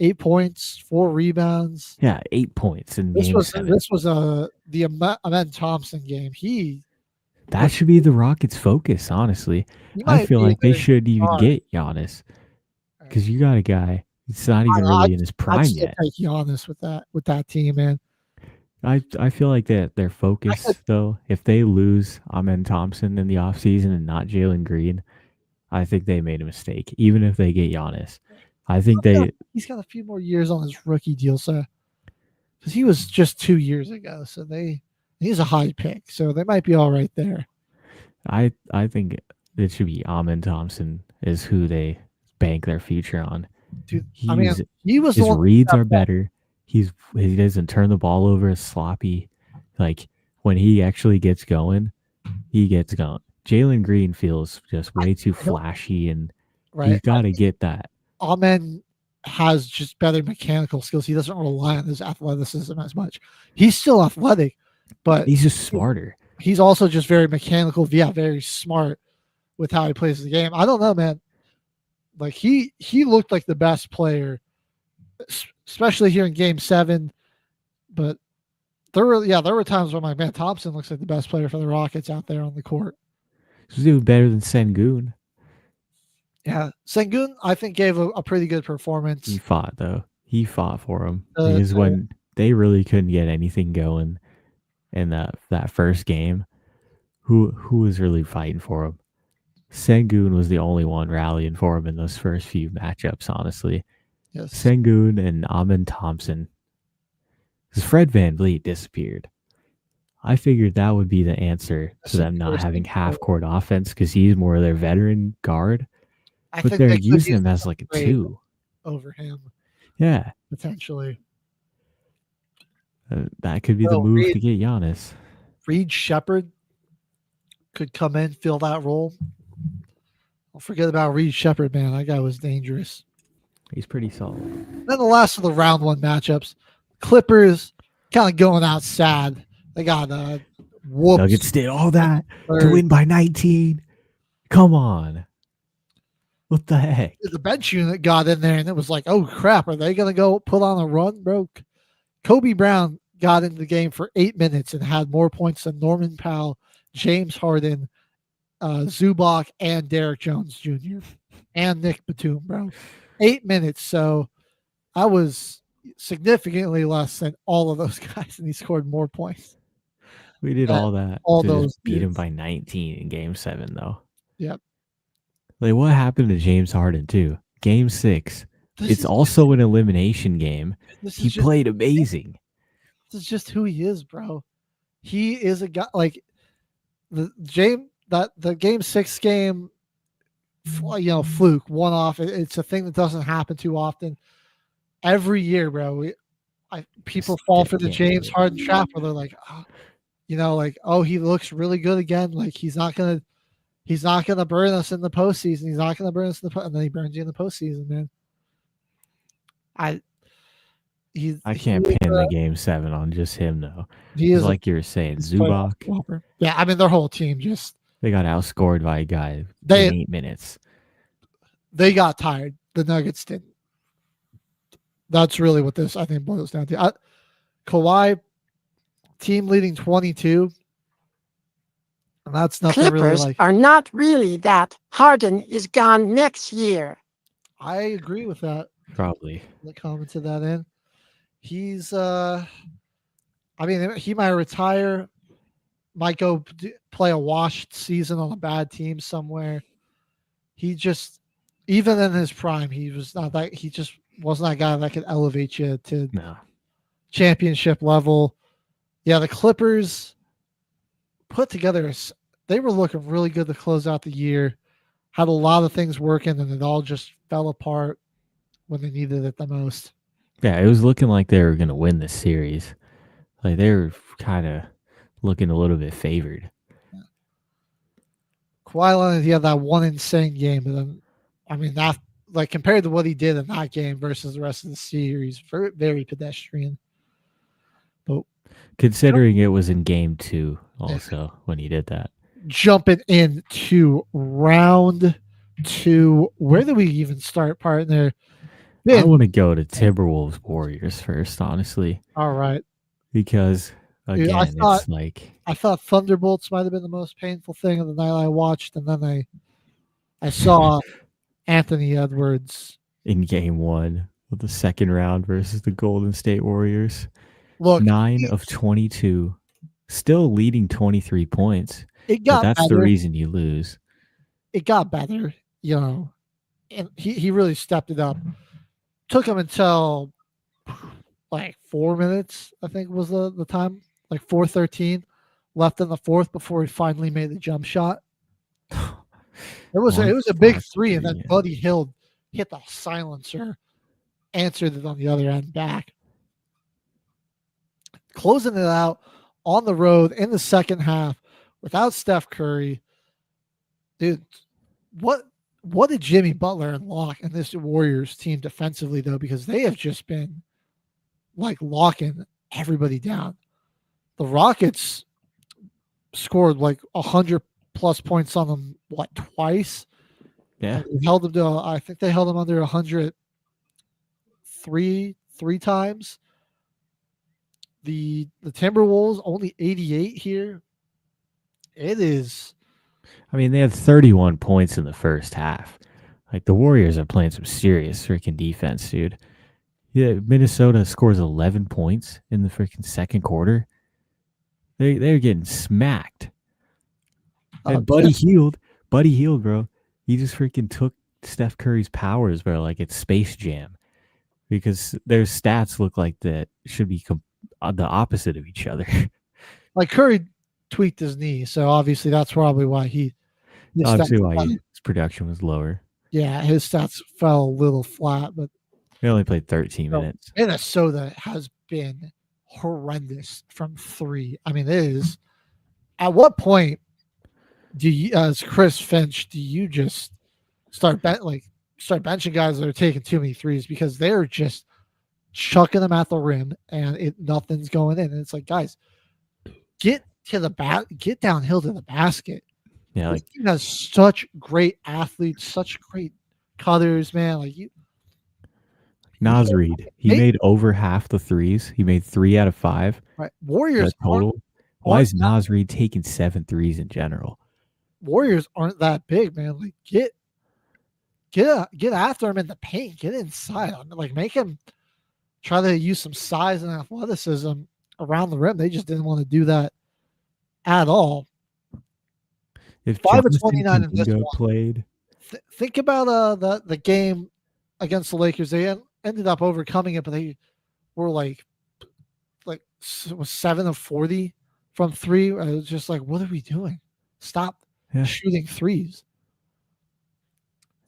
8 points, 4 rebounds. Yeah, 8 points in game 7. This was the Amen Thompson game. That should be the Rockets' focus, honestly. I feel like they shouldn't even get Giannis because you got a guy. It's not even really in his prime yet. I'd take Giannis with that team, man. I feel like that their focus, though, if they lose Amen Thompson in the offseason and not Jalen Green, I think they made a mistake. Even if they get Giannis, I think he's got a few more years on his rookie deal, so because he was just 2 years ago, so he's a high pick, so they might be all right there. I think it should be Amen Thompson is who they bank their future on. Dude, he was his reads are better. He doesn't turn the ball over as sloppy. Like when he actually gets going, he gets going. Jalen Green feels just way too flashy, and he's got to get that. Amen has just better mechanical skills. He doesn't rely on his athleticism as much. He's still athletic, but he's just smarter. He's also just very mechanical. Yeah, very smart with how he plays the game. I don't know, man. Like he looked like the best player, especially here in Game 7. But there were times where I'm like, man, Thompson looks like the best player for the Rockets out there on the court. He's doing better than Sengun. Yeah, Sengun, I think, gave a pretty good performance. He fought, though. He fought for him. Because when they really couldn't get anything going in that first game, who was really fighting for him? Sengun was the only one rallying for him in those first few matchups, honestly. Yes. Sengun and Amen Thompson. Because Fred VanVleet disappeared. I figured that would be the answer to them not having half-court offense because he's more of their veteran guard. But they're using him as like a 2. Over him. Yeah. Potentially. That could be the move to get Giannis. Reed Shepherd could come in, fill that role. Don't forget about Reed Shepherd, man. That guy was dangerous. He's pretty solid. Then the last of the round 1 matchups. Clippers kind of going out sad. They got whoops. Nuggets did all that to win by 19. Come on. What the heck? The bench unit got in there, and it was like, oh, crap. Are they going to go put on a run, bro? Kobe Brown got into the game for 8 minutes and had more points than Norman Powell, James Harden, Zubac, and Derek Jones Jr. and Nick Batum, bro. 8 minutes. So I was significantly less than all of those guys, and he scored more points. We did all that. All those beat him by 19 in Game 7, though. Yep. Like, what happened to James Harden, too? Game 6. It's also an elimination game. He played amazing. This is just who he is, bro. He is a guy like the Game 6 game, fluke, one off. It's a thing that doesn't happen too often. Every year, bro, people fall for the James Harden trap where they're like, oh, he looks really good again. Like he's not gonna burn us in the postseason. He's not gonna burn us in and then he burns you in the postseason, man. I can't pin the Game 7 on just him though. He is like you were saying, Zubac. Yeah, I mean their whole team they got outscored by a guy in 8 minutes. They got tired. The Nuggets didn't. That's really what this I think boils down to. Kawhi, team leading 22. And that's nothing Clippers really like. Are not really that. Harden is gone next year. I agree with that. Probably. The comment to that end. He's I mean, he might retire, might go play a washed season on a bad team somewhere. He just, even in his prime, he was not that. He just wasn't that guy that could elevate you to championship level. Yeah, the Clippers put together. They were looking really good to close out the year. Had a lot of things working, and it all just fell apart when they needed it the most. Yeah, it was looking like they were going to win this series. Like they were kind of looking a little bit favored. Kawhi Leonard, he had that one insane game, but then, I mean, that like compared to what he did in that game versus the rest of the series, very, very pedestrian. But considering it was in game 2 also when he did that. Jumping into round 2, where do we even start, partner? I want to go to Timberwolves Warriors first, honestly. All right. Because again, it's like I thought Thunderbolts might have been the most painful thing of the night I watched, and then I saw Anthony Edwards in game 1 of the second round versus the Golden State Warriors. Look, 9 of 22, still leading 23 points. That's better. the reason you lose. It got better, and he really stepped it up. Took him until like 4 minutes, I think was the time, like 4:13 left in the fourth before he finally made the jump shot. It was a big three, and then Buddy Hield hit the silencer, answered it on the other end back. Closing it out on the road in the second half without Steph Curry. Dude, what did Jimmy Butler unlock in this Warriors team defensively, though? Because they have just been like locking everybody down. The Rockets scored like 100+ points on them, twice? Yeah. Held them to, I think they held them under 100 three times. The Timberwolves only 88 here. It is. I mean, they had 31 points in the first half. Like the Warriors are playing some serious freaking defense, dude. Yeah, Minnesota scores 11 points in the freaking second quarter. They're getting smacked. And Buddy Hield, bro, he just freaking took Steph Curry's powers, bro, like it's Space Jam, because their stats look like that should be the opposite of each other. Like Curry tweaked his knee, so obviously that's probably why his production was lower. Yeah, his stats fell a little flat, but he only played 13 minutes. Minnesota has been horrendous from three. I mean, it is. At what point do you, as Chris Finch, do you just start benching guys that are taking too many threes, because they're just chucking them at the rim and nothing's going in? And it's like, guys, get to the get downhill to the basket. Yeah, this team has such great athletes, such great cutters, man. Like Naz Reid, he made over half the threes. He made 3 out of 5. Right, Warriors total. Why is Naz Reid taking 7 threes in general? Warriors aren't that big, man. Like get after him in the paint, get inside, like make him try to use some size and athleticism around the rim. They just didn't want to do that at all. If 5 of 29 in this one. Played. Think about the game against the Lakers. They ended up overcoming it, but they were like was 7 of 40 from 3. I was just like, what are we doing? Stop shooting threes.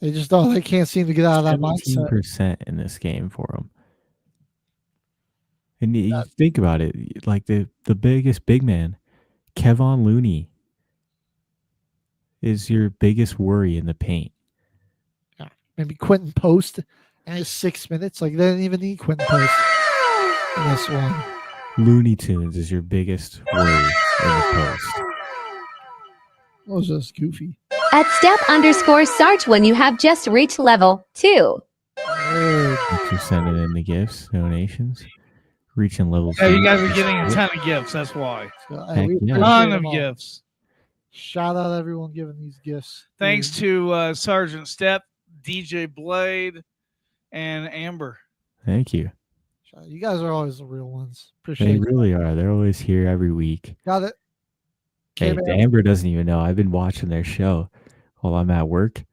They just don't. They can't seem to get out of that mindset. 17% in this game for them. And you think about it, like the biggest big man, Kevon Looney, is your biggest worry in the paint. Yeah, maybe Quentin Post and his 6 minutes. Like they didn't even need Quentin Post in this one. Looney Tunes is your biggest worry in the post. That was just goofy. At step_Sarge when you have just reached level 2. You're sending in the gifts, donations, reaching level 2. Yeah, you guys are getting a ton of gifts. That's why. Ton of gifts. Shout out everyone giving these gifts. Thanks to Sergeant Step, DJ Blade, and Amber. Thank you. You guys are always the real ones. They Appreciate it. really are. They're always here every week. Got it. Hey, Amber doesn't even know. I've been watching their show while I'm at work.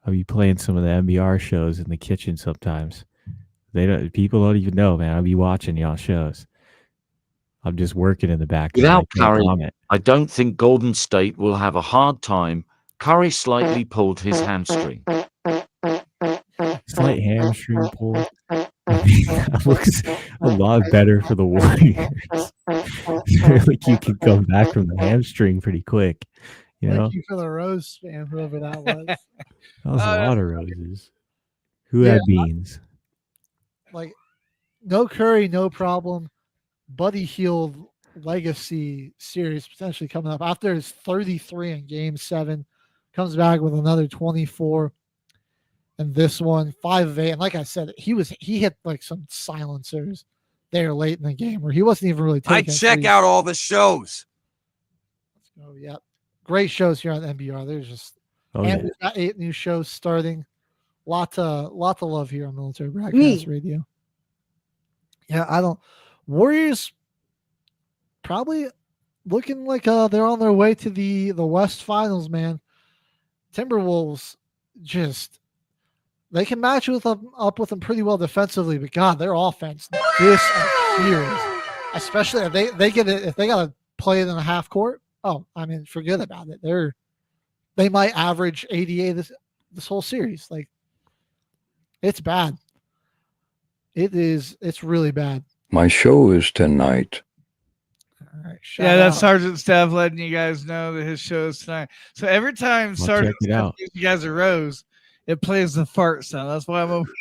I'll be playing some of the MBR shows in the kitchen sometimes. People don't even know, man. I'll be watching y'all shows. I'm just working in the back. Without Curry, I don't think Golden State will have a hard time. Curry slightly pulled his hamstring. Slight hamstring pull. That looks a lot better for the Warriors. Like you can come back from the hamstring pretty quick. You know? Thank you for the rose spam, whoever that was. That was a lot of roses. Who had beans? Like, no Curry, no problem. Buddy Hield legacy series potentially coming up after his 33 in Game 7. Comes back with another 24. And this one, 5 of 8. And like I said, he hit like some silencers there late in the game where he wasn't even really taking. I check out all the shows. Let's go. Yep. Great shows here on NBR. There's just we've got 8 new shows starting. Lot of love here on Military Broadcast Radio. Yeah, Warriors probably looking like they're on their way to the West Finals, man. Timberwolves they can match up with them pretty well defensively, but God, their offense disappears. Especially if they gotta play it in a half court. Oh, I mean, forget about it. They might average 88 this whole series. Like, it's bad. It's really bad. My show is tonight. All right, that's Sergeant Steph letting you guys know that his show is tonight. So every time Sergeant Steph gives you guys a rose, it plays the fart sound. That's why I'm over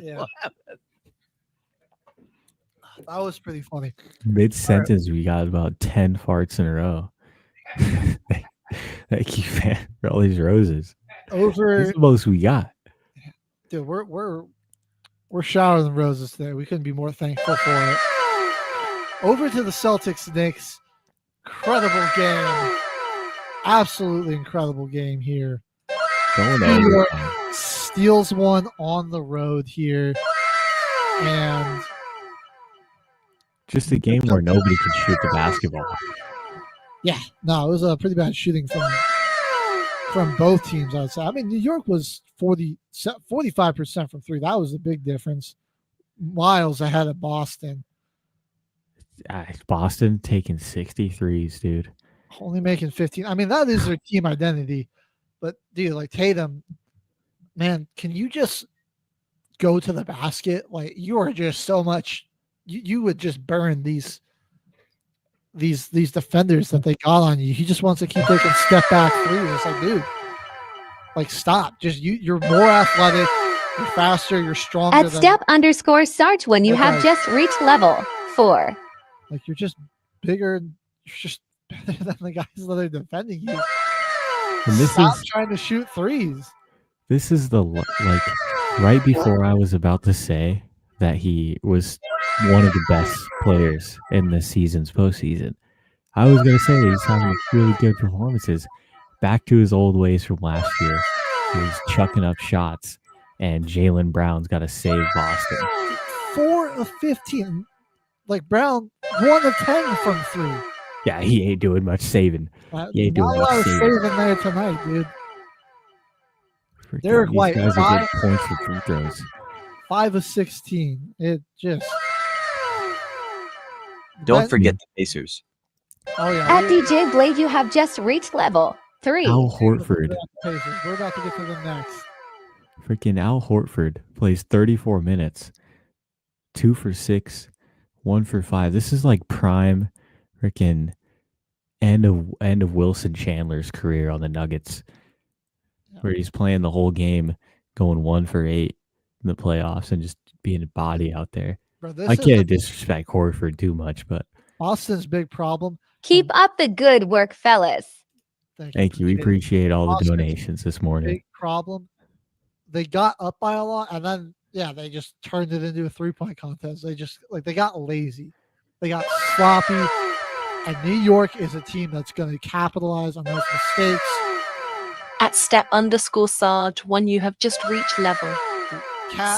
here. That was pretty funny. Mid-sentence, we got about 10 farts in a row. Thank you, man, for all these roses. This is the most we got. Dude, we're showering the roses today. We couldn't be more thankful for it. Over to the Celtics Knicks. Incredible game. Absolutely incredible game here. New York steals one on the road here. And just a game where nobody can shoot the basketball. Yeah, no, it was a pretty bad shooting from both teams, I would say. I mean, New York was 45% from 3. That was the big difference. Miles ahead of Boston. Boston taking 63s, dude. Only making 15. I mean, that is their team identity. But, dude, like Tatum, man, can you just go to the basket? Like, you are just so much. You would just burn these defenders that they got on you. He just wants to keep taking step back threes. It's like, dude, like, stop. Just you're more athletic, you're faster, you're stronger. At step_Sarge when you have just reached level 4. Like, you're just bigger. You're just better than the guys that are defending you. And Stop trying to shoot threes. This is right before I was about to say that he was one of the best players in this season's postseason. I was going to say he's having really good performances. Back to his old ways from last year. He was chucking up shots, and Jaylen Brown's got to save Boston. 4 of 15. Like, Brown, 1 of 10 from 3. Yeah, he ain't doing much saving. He ain't doing much saving there tonight, dude. Derek White, guys are getting points for free throws. 5 of 16. It just. Don't forget the Pacers. Oh yeah. At DJ Blade, you have just reached level 3. Al Horford. We're about to get to the next. Freaking Al Horford plays 34 minutes. 2 for 6, 1 for 5. This is like prime freaking end of Wilson Chandler's career on the Nuggets, where he's playing the whole game, going 1 for 8 in the playoffs and just being a body out there. Bro, I can't disrespect Horford too much, but Boston's big problem. Keep up the good work, fellas. Thank you. We appreciate all the donations this morning. Big problem. They got up by a lot, and then they just turned it into a 3-point contest. They got lazy. They got sloppy. And New York is a team that's going to capitalize on those mistakes. At step_Sarge when you have just reached level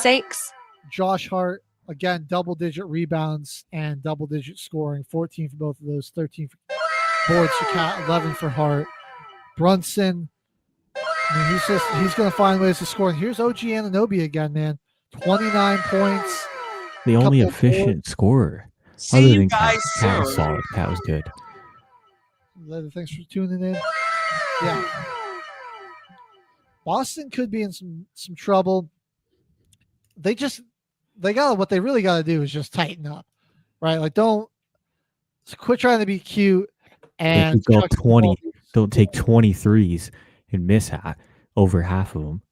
6. Josh Hart, again, double-digit rebounds and double-digit scoring, 14 for both of those, 13 for boards for Cat, 11 for Hart. Brunson, I mean, he's going to find ways to score. And here's OG Anunoby again, man. 29 points. The only efficient scorer. See other you than guys Cat was soon. solid. Cat was good. Thanks for tuning in. Yeah. Boston could be in some trouble. They got what they really got to do is just tighten up, right? Like don't quit trying to be cute and go 20. Don't take 23s and miss over half of them.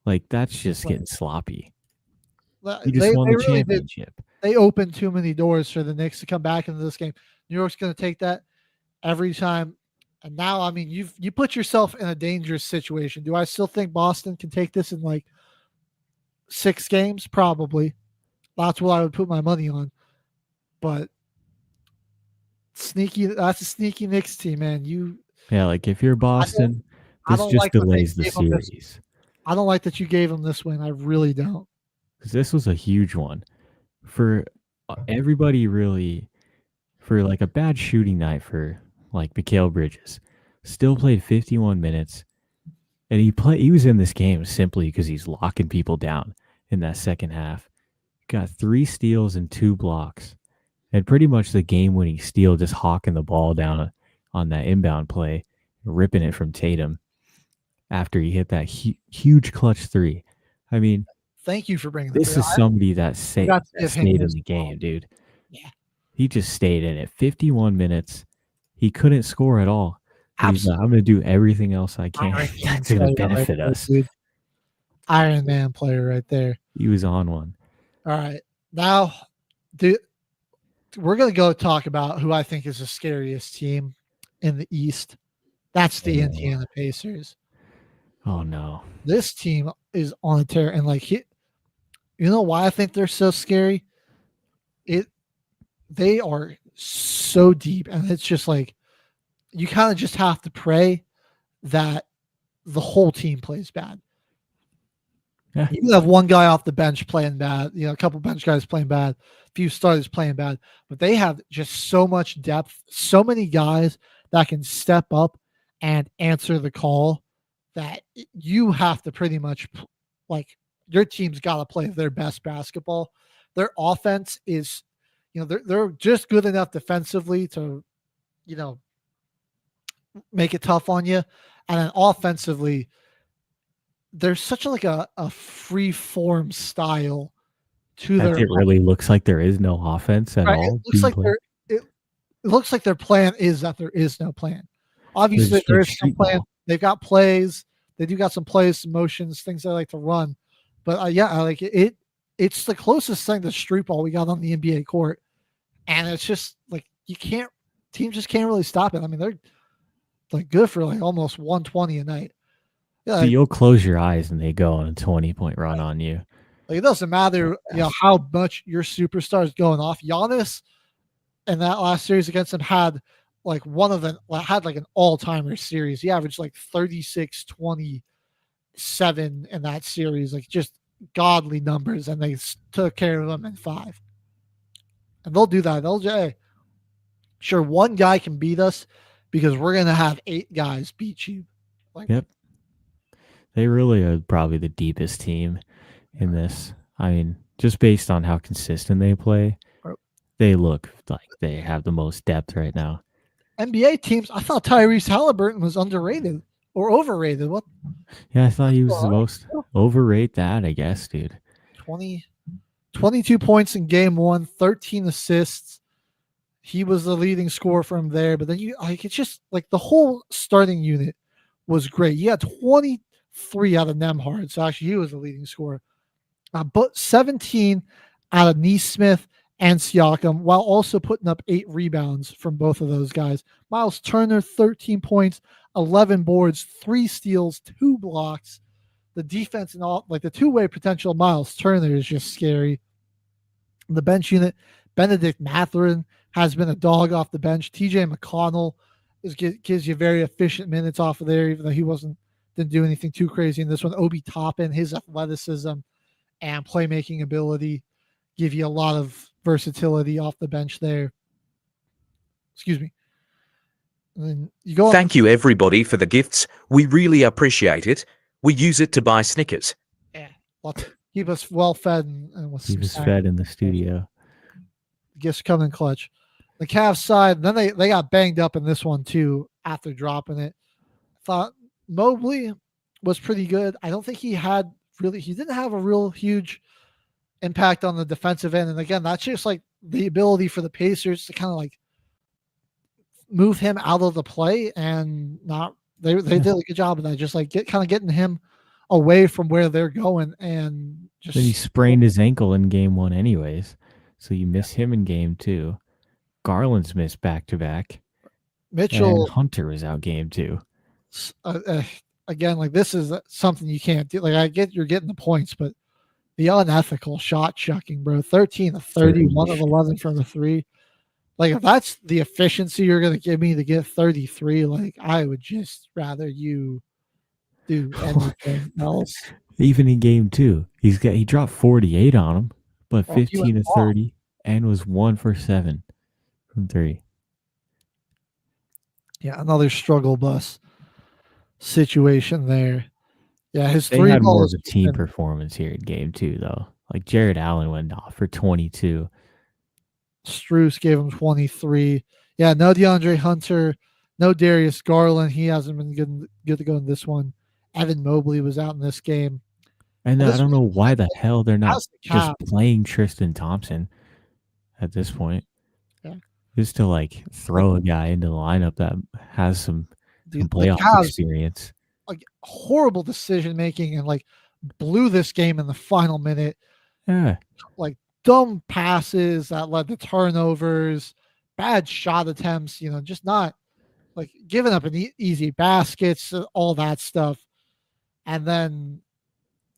Like that's just getting sloppy. You just won the championship. They opened too many doors for the Knicks to come back into this game. New York's going to take that every time. And now, I mean, you put yourself in a dangerous situation. Do I still think Boston can take this in like 6 games? Probably. That's what I would put my money on. But that's a sneaky Knicks team, man. Like if you're Boston, this just delays the series. I don't like that you gave them this win. I really don't. Because this was a huge one for everybody, really, for like a bad shooting night for like Mikal Bridges. Still played 51 minutes, and he was in this game simply because he's locking people down in that second half. Got 3 steals and 2 blocks, and pretty much the game-winning steal, just hawking the ball down on that inbound play, ripping it from Tatum after he hit that huge clutch 3. I mean, thank you for bringing this. This is somebody that stayed in the game, dude. Yeah, he just stayed in it. 51 minutes. He couldn't score at all. He's like, I'm going to do everything else I can. That's going to benefit us. Dude. Iron Man player right there. He was on one. All right. Now, we're going to go talk about who I think is the scariest team in the East. That's the Indiana Pacers. Oh, no. This team is on a tear. And, like, you know why I think they're so scary? They are so deep. And it's just like, you kind of just have to pray that the whole team plays bad. Yeah. You have one guy off the bench playing bad, a couple bench guys playing bad, a few starters playing bad, but they have just so much depth, so many guys that can step up and answer the call that you have to pretty much, like, your team's got to play their best basketball. Their offense is, they're just good enough defensively to, make it tough on you. And then offensively, there's such a free form style to their. It really looks like there is no offense at all. It looks like their plan is that there is no plan. Obviously, there is some plan. They've got plays. They do got some plays, some motions, things they like to run. But I like it. It's the closest thing to street ball we got on the NBA court, and it's just like teams just can't really stop it. I mean, they're like good for like almost 120 a night. Yeah, you'll close your eyes and they go on a 20-point run on you. Like, it doesn't matter, how much your superstar is going off. Giannis in that last series against him had like an all-timer series. He averaged like 36, 27 in that series, like just godly numbers, and they took care of them in 5. And they'll do that. They'll say, sure, one guy can beat us because we're going to have 8 guys beat you. Yep. They really are probably the deepest team in this. I mean, just based on how consistent they play, they look like they have the most depth right now. NBA teams, I thought Tyrese Halliburton was underrated or overrated. What? Yeah, I thought he was the most overrate that, I guess, dude. 22 points in game 1, 13 assists. He was the leading scorer from there. But then it's just like the whole starting unit was great. You had 23 out of Nembhard, so actually he was the leading scorer. But 17 out of Nesmith and Siakam, while also putting up 8 rebounds from both of those guys. Miles Turner, 13 points, 11 boards, 3 steals, 2 blocks. The defense and all, like the two-way potential of Miles Turner is just scary. The bench unit, Benedict Mathurin has been a dog off the bench. TJ McConnell gives you very efficient minutes off of there, even though he didn't do anything too crazy in this one. Obi Toppin, his athleticism and playmaking ability give you a lot of versatility off the bench there. Excuse me. And then you go. Thank you, everybody, for the gifts. We really appreciate it. We use it to buy Snickers. Yeah, keep us well fed and with keep us snacks. fed in the studio. Gifts come in clutch. The Cavs side, then they got banged up in this one too after dropping it. Thought Mobley was pretty good. I don't think he didn't have a real huge impact on the defensive end. And again, that's just like the ability for the Pacers to kind of like move him out of the play and they did a good job of that. Just like getting him away from where they're going and just. Then he sprained his ankle in game 1 anyways. So you miss him in game 2. Garland's missed back-to-back. Mitchell and Hunter was out game 2. Again, like this is something you can't do. Like I get you're getting the points, but the unethical shot chucking, bro. 13 of 30, 1 of 11 from the 3. Like if that's the efficiency you're gonna give me to get 33, like I would just rather you do anything else. Even in game 2, he dropped 48 on him, but 15 of 30 and was 1 for 7 from 3. Yeah, another struggle bus situation there. Yeah, his they 3 had more balls of a team performance here in game 2, though. Like Jared Allen went off for 22. Struce gave him 23. Yeah, no DeAndre Hunter, no Darius Garland. He hasn't been good to go in this one. Evan Mobley was out in this game. And I don't know why the hell they're not just cap. playing Tristan Thompson at this point. Yeah. Just to like throw a guy into the lineup that has some playoff experience. Like horrible decision making and like blew this game in the final minute. Yeah. Like dumb passes that led to turnovers, bad shot attempts, just not like giving up an easy baskets, all that stuff. And then,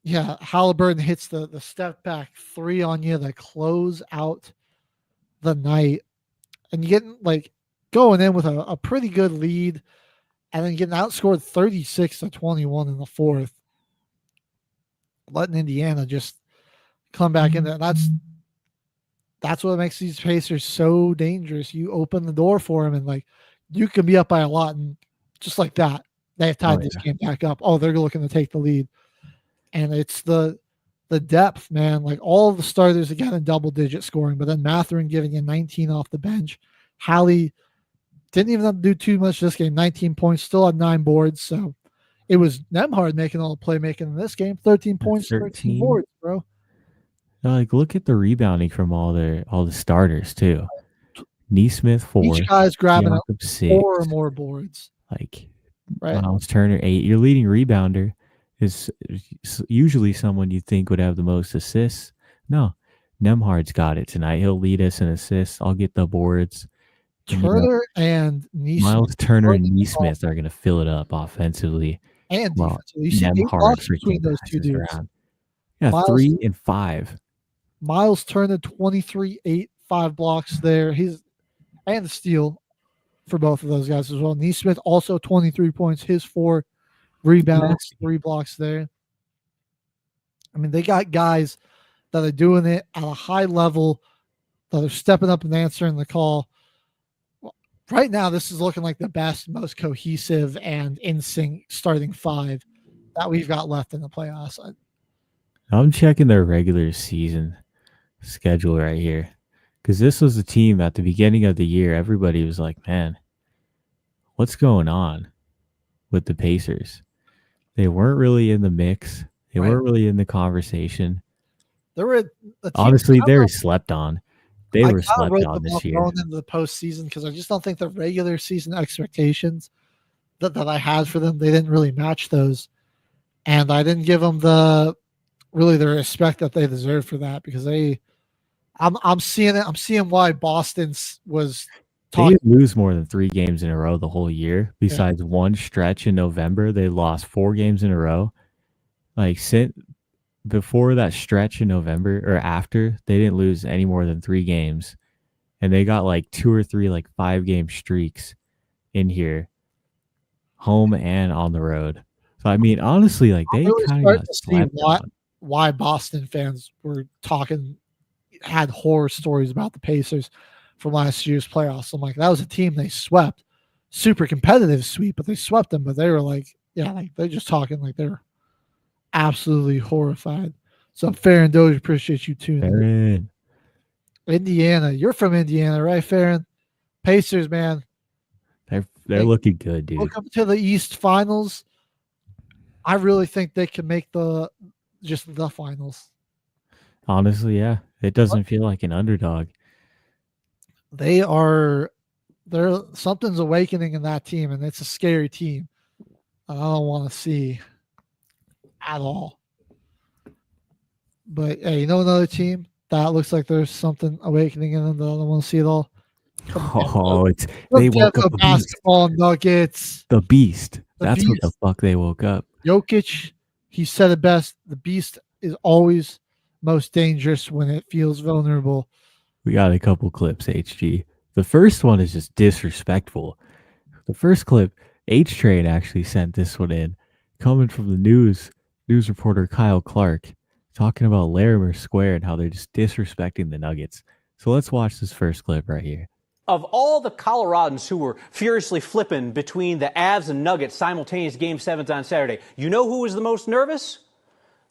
yeah, Halliburton hits the step back 3 on you that close out the night. And you get like going in with a pretty good lead and then getting outscored 36-21 in the 4th. Letting Indiana just come back in there. That's what makes these Pacers so dangerous. You open the door for them and like you can be up by a lot and just like that, they have tied this game back up. Oh, they're looking to take the lead. And it's the depth, man. Like all of the starters again in double-digit scoring, but then Mathurin giving you 19 off the bench. Hallie didn't even have to do too much this game. 19 points, still had 9 boards. So it was Nembhard making all the playmaking in this game. 13 points, 13 boards, bro. Like look at the rebounding from all the starters too. Nesmith 4. Each guy's grabbing up 6, 4 or more boards. Like right. Miles Turner 8. Your leading rebounder is usually someone you think would have the most assists. No, Nembhard's got it tonight. He'll lead us in assists. I'll get the boards. Turner and Nesmith. Miles Turner and Nesmith are going to fill it up offensively. And defensively. You see Nembhard between those two dudes. Yeah, Miles, 3 and 5. Miles Turner 23, 8, 5 blocks there. And the steal for both of those guys as well. Nesmith also 23 points, his 4 rebounds, 3 blocks there. I mean, they got guys that are doing it at a high level, that are stepping up and answering the call. Right now, this is looking like the best, most cohesive and in sync starting 5 that we've got left in the playoffs. I'm checking their regular season schedule right here because this was a team at the beginning of the year. Everybody was like, man, what's going on with the Pacers? They weren't really in the mix. They weren't really in the conversation. They were honestly, they were slept on. They were slept on this year. Going into the postseason because I just don't think the regular season expectations that I had for them, they didn't really match those. And I didn't give them the respect that they deserve for that because I'm seeing it. I'm seeing why Boston was talking. They didn't lose more than 3 games in a row the whole year. Besides one stretch in November, they lost 4 games in a row. Like before that stretch in November or after, they didn't lose any more than 3 games. And they got like 2 or 3 like 5-game streaks in here, home and on the road. So I mean, honestly, like they kind of got slept on. Why Boston fans were talking had horror stories about the Pacers from last year's playoffs. I'm like, that was a team they swept, super competitive sweep, but they swept them. But they were like, yeah, like they're just talking like they're absolutely horrified. So Farron Doge, appreciate you tuning in. Indiana, you're from Indiana, right, Farron? Pacers, man. They're looking good, dude. Welcome to the East Finals. I really think they can make the finals. Honestly, yeah. It doesn't feel like an underdog. Something's awakening in that team, and it's a scary team. I don't want to see at all. But hey, another team that looks like there's something awakening in them that I don't want to see at all. They woke up basketball Nuggets. The beast. That's what the fuck they woke up. Jokic, he said it best. The beast is always most dangerous when it feels vulnerable. We got a couple clips, HG. The first one is just disrespectful. The first clip, H-Train actually sent this one in, coming from the news reporter Kyle Clark, talking about Larimer Square and how they're just disrespecting the Nuggets. So let's watch this first clip right here. Of all the Coloradans who were furiously flipping between the Avs and Nuggets simultaneous Game 7s on Saturday, you know who was the most nervous?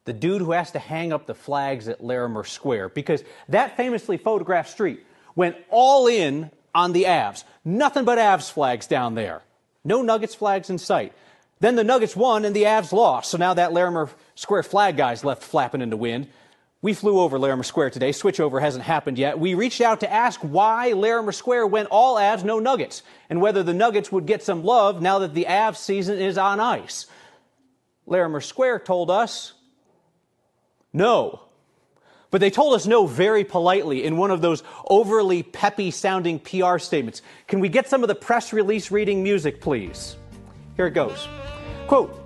The dude who has to hang up the flags at Larimer Square, because that famously photographed street went all in on the Avs. Nothing but Avs flags down there. No Nuggets flags in sight. Then the Nuggets won and the Avs lost, so now that Larimer Square flag guy's left flapping in the wind. We flew over Larimer Square today. Switchover hasn't happened yet. We reached out to ask why Larimer Square went all Avs, no Nuggets, and whether the Nuggets would get some love now that the Avs season is on ice. Larimer Square told us no. But they told us no very politely in one of those overly peppy-sounding PR statements. Can we get some of the press release reading music, please? Here it goes. Quote,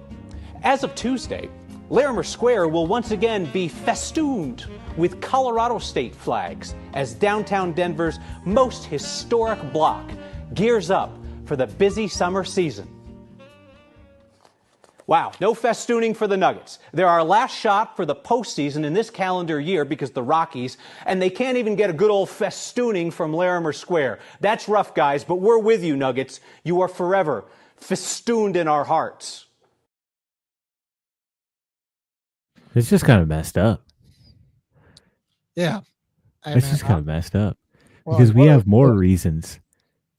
as of Tuesday, Larimer Square will once again be festooned with Colorado state flags as downtown Denver's most historic block gears up for the busy summer season. Wow, no festooning for the Nuggets. They're our last shot for the postseason in this calendar year because the Rockies, and they can't even get a good old festooning from Larimer Square. That's rough, guys, but we're with you, Nuggets. You are forever festooned in our hearts. It's just kind of messed up. Yeah. It's just kind of messed up. Because we have more reasons.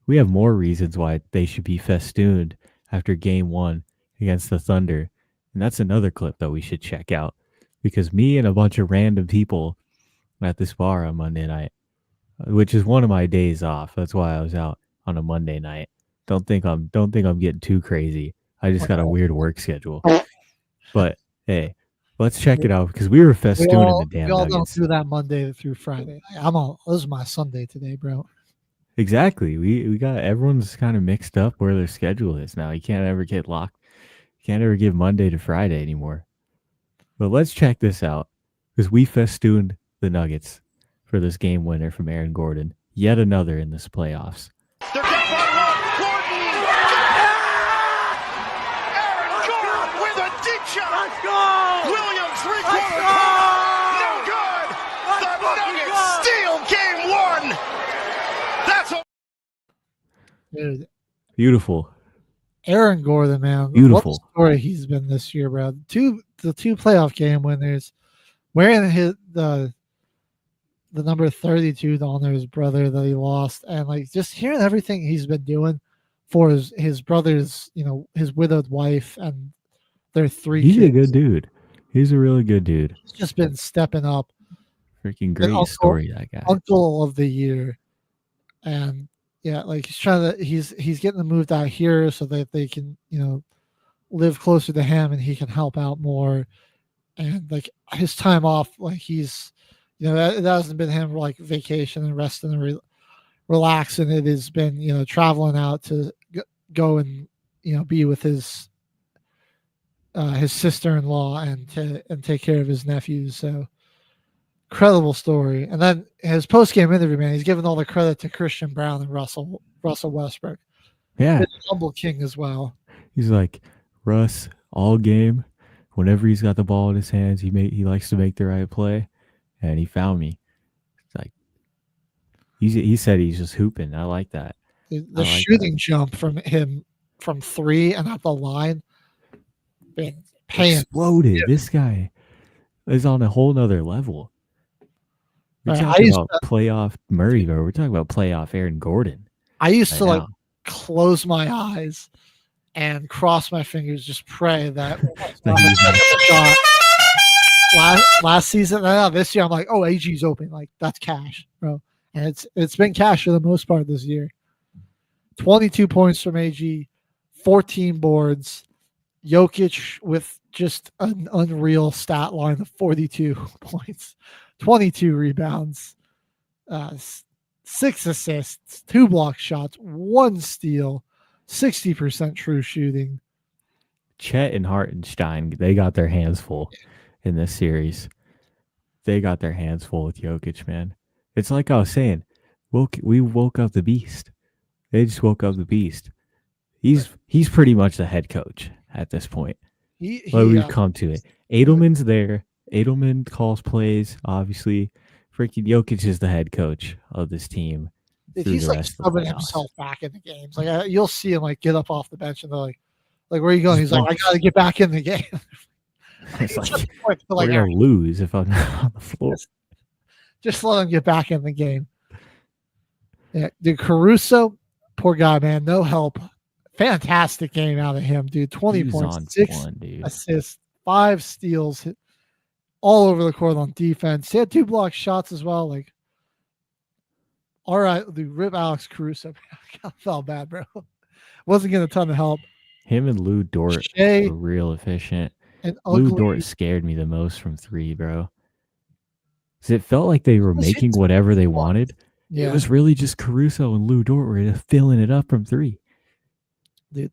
We have more reasons why they should be festooned after Game 1 against the Thunder. And that's another clip that we should check out. Because me and a bunch of random people at this bar on Monday night, which is one of my days off. That's why I was out on a Monday night. Don't think I'm getting too crazy. I just got a weird work schedule. But hey, let's check it out because we were festooning the damn Nuggets. Nuggets. Don't do that Monday through Friday. This is my Sunday today, bro. Exactly. We got everyone's kind of mixed up where their schedule is now. You can't ever get locked. You can't ever give Monday to Friday anymore. But let's check this out because we festooned the Nuggets for this game winner from Aaron Gordon. Yet another in this playoffs. They're down by one. Gordon! Aaron Gordon with a deep shot. Let's go! Williams three-quarter corner. No good. The Nuggets steal game 1. That's a Dude, beautiful. Aaron Gordon, man. Beautiful. What a story he's been this year, bro. The two playoff game winners, wearing the number 32 on his brother that he lost, and like just hearing everything he's been doing for his brother's, his widowed wife and their 3 kids. He's a good dude. He's a really good dude. He's just been stepping up. Freaking great story, that guy. Uncle of the year. And yeah, like he's getting them moved out here so that they can, live closer to him and he can help out more. And like his time off, like he's, it hasn't been him like vacation and resting and relaxing. It has been, traveling out to go and, be with his sister-in-law and take care of his nephews. So incredible story. And then his post-game interview, man, he's giving all the credit to Christian Brown and Russell Westbrook. Yeah. He's a humble king as well. He's like, Russ, all game, whenever he's got the ball in his hands, he likes to make the right play. And he found me. He said he's just hooping. I like that. The shooting jump from him from 3 and at the line, exploded. Yeah. This guy is on a whole nother level. We're talking about playoff Murray, bro. We're talking about playoff Aaron Gordon. I used to like close my eyes and cross my fingers, just pray that shot. Last season, this year I'm like, oh, AG's open, like that's cash, bro, and it's been cash for the most part this year. 22 points from AG, 14 boards. Jokic with just an unreal stat line of 42 points, 22 rebounds, 6 assists, 2 block shots, 1 steal, 60% true shooting. Chet and Hartenstein, they got their hands full in this series. They got their hands full with Jokic, man. It's like I was saying, we woke up the beast. They just woke up the beast. He's pretty much the head coach at this point. We've come to it. Edelman's there. Edelman calls plays, obviously. Freaking Jokic is the head coach of this team. He's like shoving himself back in the games. Like you'll see him like get up off the bench and they're like where are you going? He's like, I got to get back in the game. It's like we're gonna lose if I'm not on the floor. Just let him get back in the game. Yeah, dude, Caruso, poor guy, man, no help. Fantastic game out of him, dude. 20 points, 6 assists, 5 steals, all over the court on defense. He had 2 block shots as well. Like, all right, dude, rip Alex Caruso. I felt bad, bro. Wasn't getting a ton of help. Him and Lou Dort were real efficient. And Lou Dort scared me the most from 3, bro. Because it felt like they were making whatever they wanted. Yeah. It was really just Caruso and Lou Dort were filling it up from 3. Dude,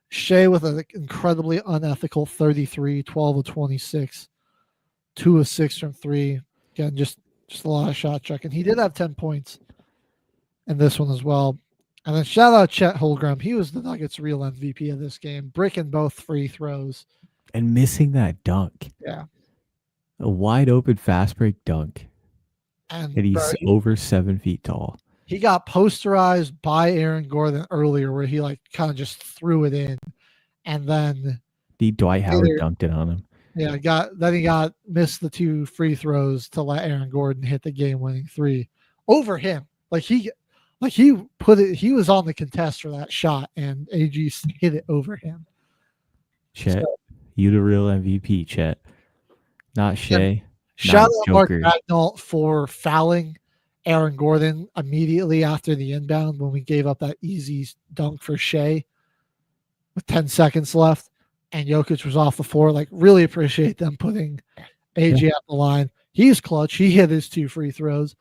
Shea with an incredibly unethical 33, 12 of 26, 2 of 6 from 3. Again, just a lot of shot checking. He did have 10 points in this one as well. And then shout out Chet Holmgren. He was the Nuggets' real MVP of this game, breaking both free throws. And missing that dunk. Yeah. A wide open fast break dunk. And he's over 7 feet tall. He got posterized by Aaron Gordon earlier where he like kind of just threw it in. And then Dwight Howard dunked it on him. Yeah, he missed the 2 free throws to let Aaron Gordon hit the game-winning 3 over him. He was on the contest for that shot, and AG hit it over him. Chet, you the real MVP, Chet. Not Shea. Shout out Mark Magnault for fouling Aaron Gordon immediately after the inbound when we gave up that easy dunk for Shea with 10 seconds left, and Jokic was off the floor. Like, really appreciate them putting AG at the line. He's clutch. He hit his 2 free throws.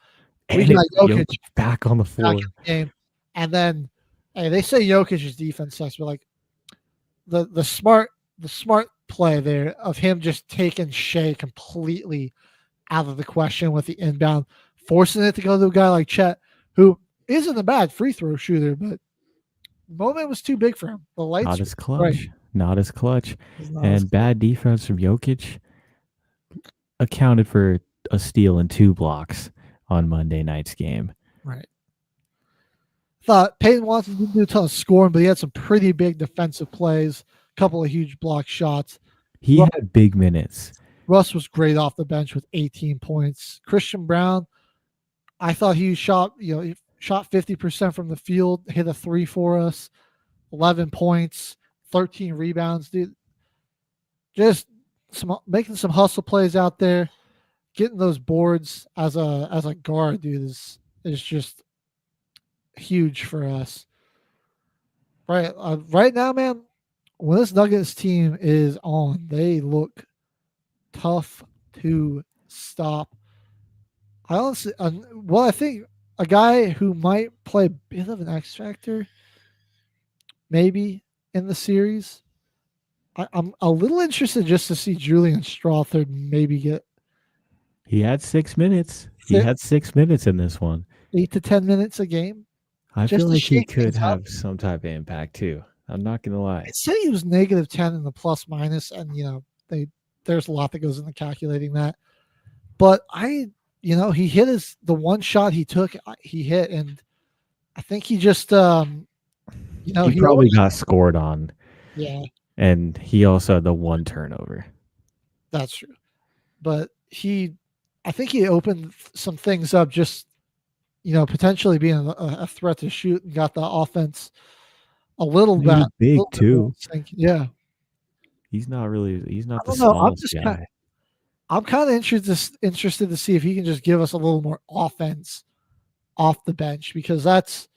We got Jokic back on the floor. Back in the game. And then they say Jokic's defense sucks, but like the smart play there of him just taking Shea completely out of the question with the inbound, forcing it to go to a guy like Chet, who isn't a bad free throw shooter, but the moment was too big for him. The lights not as clutch. Not as clutch. And bad defense from Jokic accounted for a steal and 2 blocks on Monday night's game. Right. Thought Peyton Watson didn't do a ton of scoring, but he had some pretty big defensive plays, a couple of huge block shots. He had big minutes. Russ was great off the bench with 18 points. Christian Brown, I thought he shot 50% from the field, hit a 3 for us, 11 points, 13 rebounds, dude. Just making some hustle plays out there. Getting those boards as a guard, dude, is just huge for us. Right now, man, when this Nuggets team is on, they look tough to stop. I think a guy who might play a bit of an X factor, maybe in the series. I'm a little interested just to see Julian Strawthard maybe get. He had 6 minutes. He had 6 minutes in this one. 8 to 10 minutes a game. I feel like he could have some type of impact too. I'm not gonna lie. It said he was -10 in the plus minus, and there's a lot that goes into calculating that. But he hit the one shot he took, he hit, and I think he just, he probably got scored on. Yeah. And he also had the one turnover. That's true. But I think he opened some things up, just, potentially being a threat to shoot, and got the offense a little bit. Big too. Yeah. He's not the smallest guy. I'm kind of interested to see if he can just give us a little more offense off the bench, because that's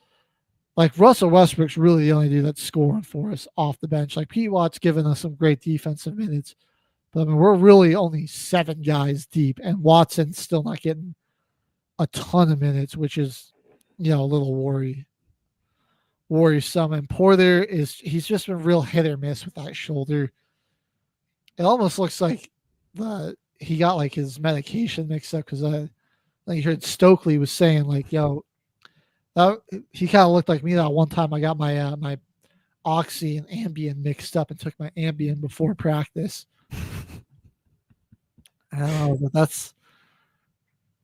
like Russell Westbrook's really the only dude that's scoring for us off the bench. Like Pete Watt's given us some great defensive minutes, but I mean, we're really only 7 guys deep, and Watson's still not getting a ton of minutes, which is, a little worrisome. And Porter he's just been real hit or miss with that shoulder. It almost looks like he got like his medication mixed up, because I you heard Stokely was saying like, he kind of looked like me that one time I got my my Oxy and Ambien mixed up and took my Ambien before practice. I don't know, but that's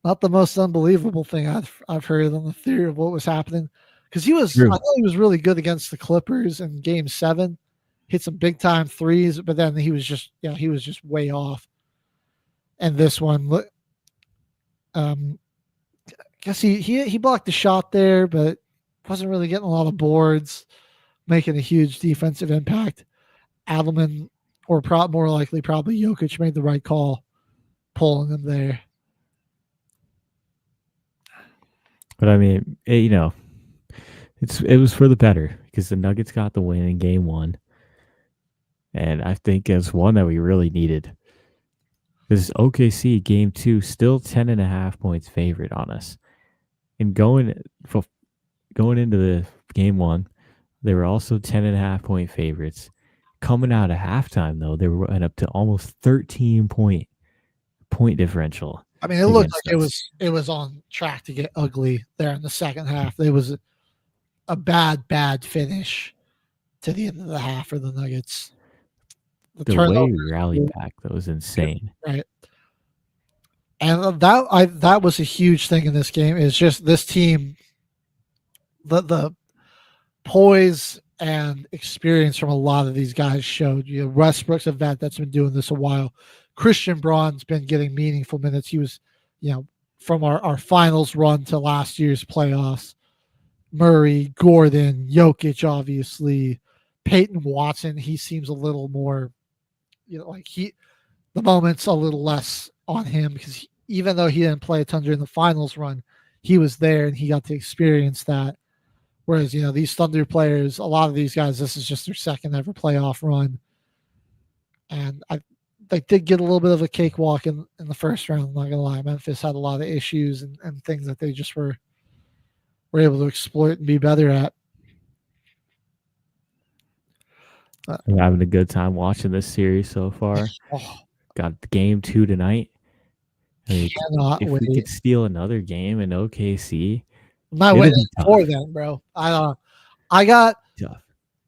not the most unbelievable thing I've heard on the theory of what was happening, because I thought he was really good against the Clippers in Game 7, hit some big time threes, but then he was just way off. And this one, I guess he blocked the shot there, but wasn't really getting a lot of boards, making a huge defensive impact. Adelman, or more likely probably Jokic, made the right call, pulling him there. But I mean, it was for the better, because the Nuggets got the win in Game 1, and I think it's one that we really needed. This OKC Game 2 still 10.5 points favorite on us, and going into the Game 1, they were also 10.5 point favorites. Coming out of halftime, though, they went up to almost 13 point differential. I mean, it looked like it was on track to get ugly there in the second half. It was a bad finish to the end of the half for the Nuggets. The way we rallied back, that was insane. Right. And that was a huge thing in this game, is just this team, the poise and experience from a lot of these guys showed. Westbrook's a vet that's been doing this a while. Christian Braun's been getting meaningful minutes. He was, from our finals run to last year's playoffs. Murray, Gordon, Jokic, obviously, Peyton Watson. He seems a little more, the moment's a little less on him, because even though he didn't play a ton during the finals run, he was there and he got to experience that. Whereas, these Thunder players, a lot of these guys, this is just their second ever playoff run. And they did get a little bit of a cakewalk in the first round, I'm not going to lie. Memphis had a lot of issues and things that they just were able to exploit and be better at. I'm having a good time watching this series so far. Got Game 2 tonight. I mean, if we could steal another game in OKC, my win before then, bro. I got tough.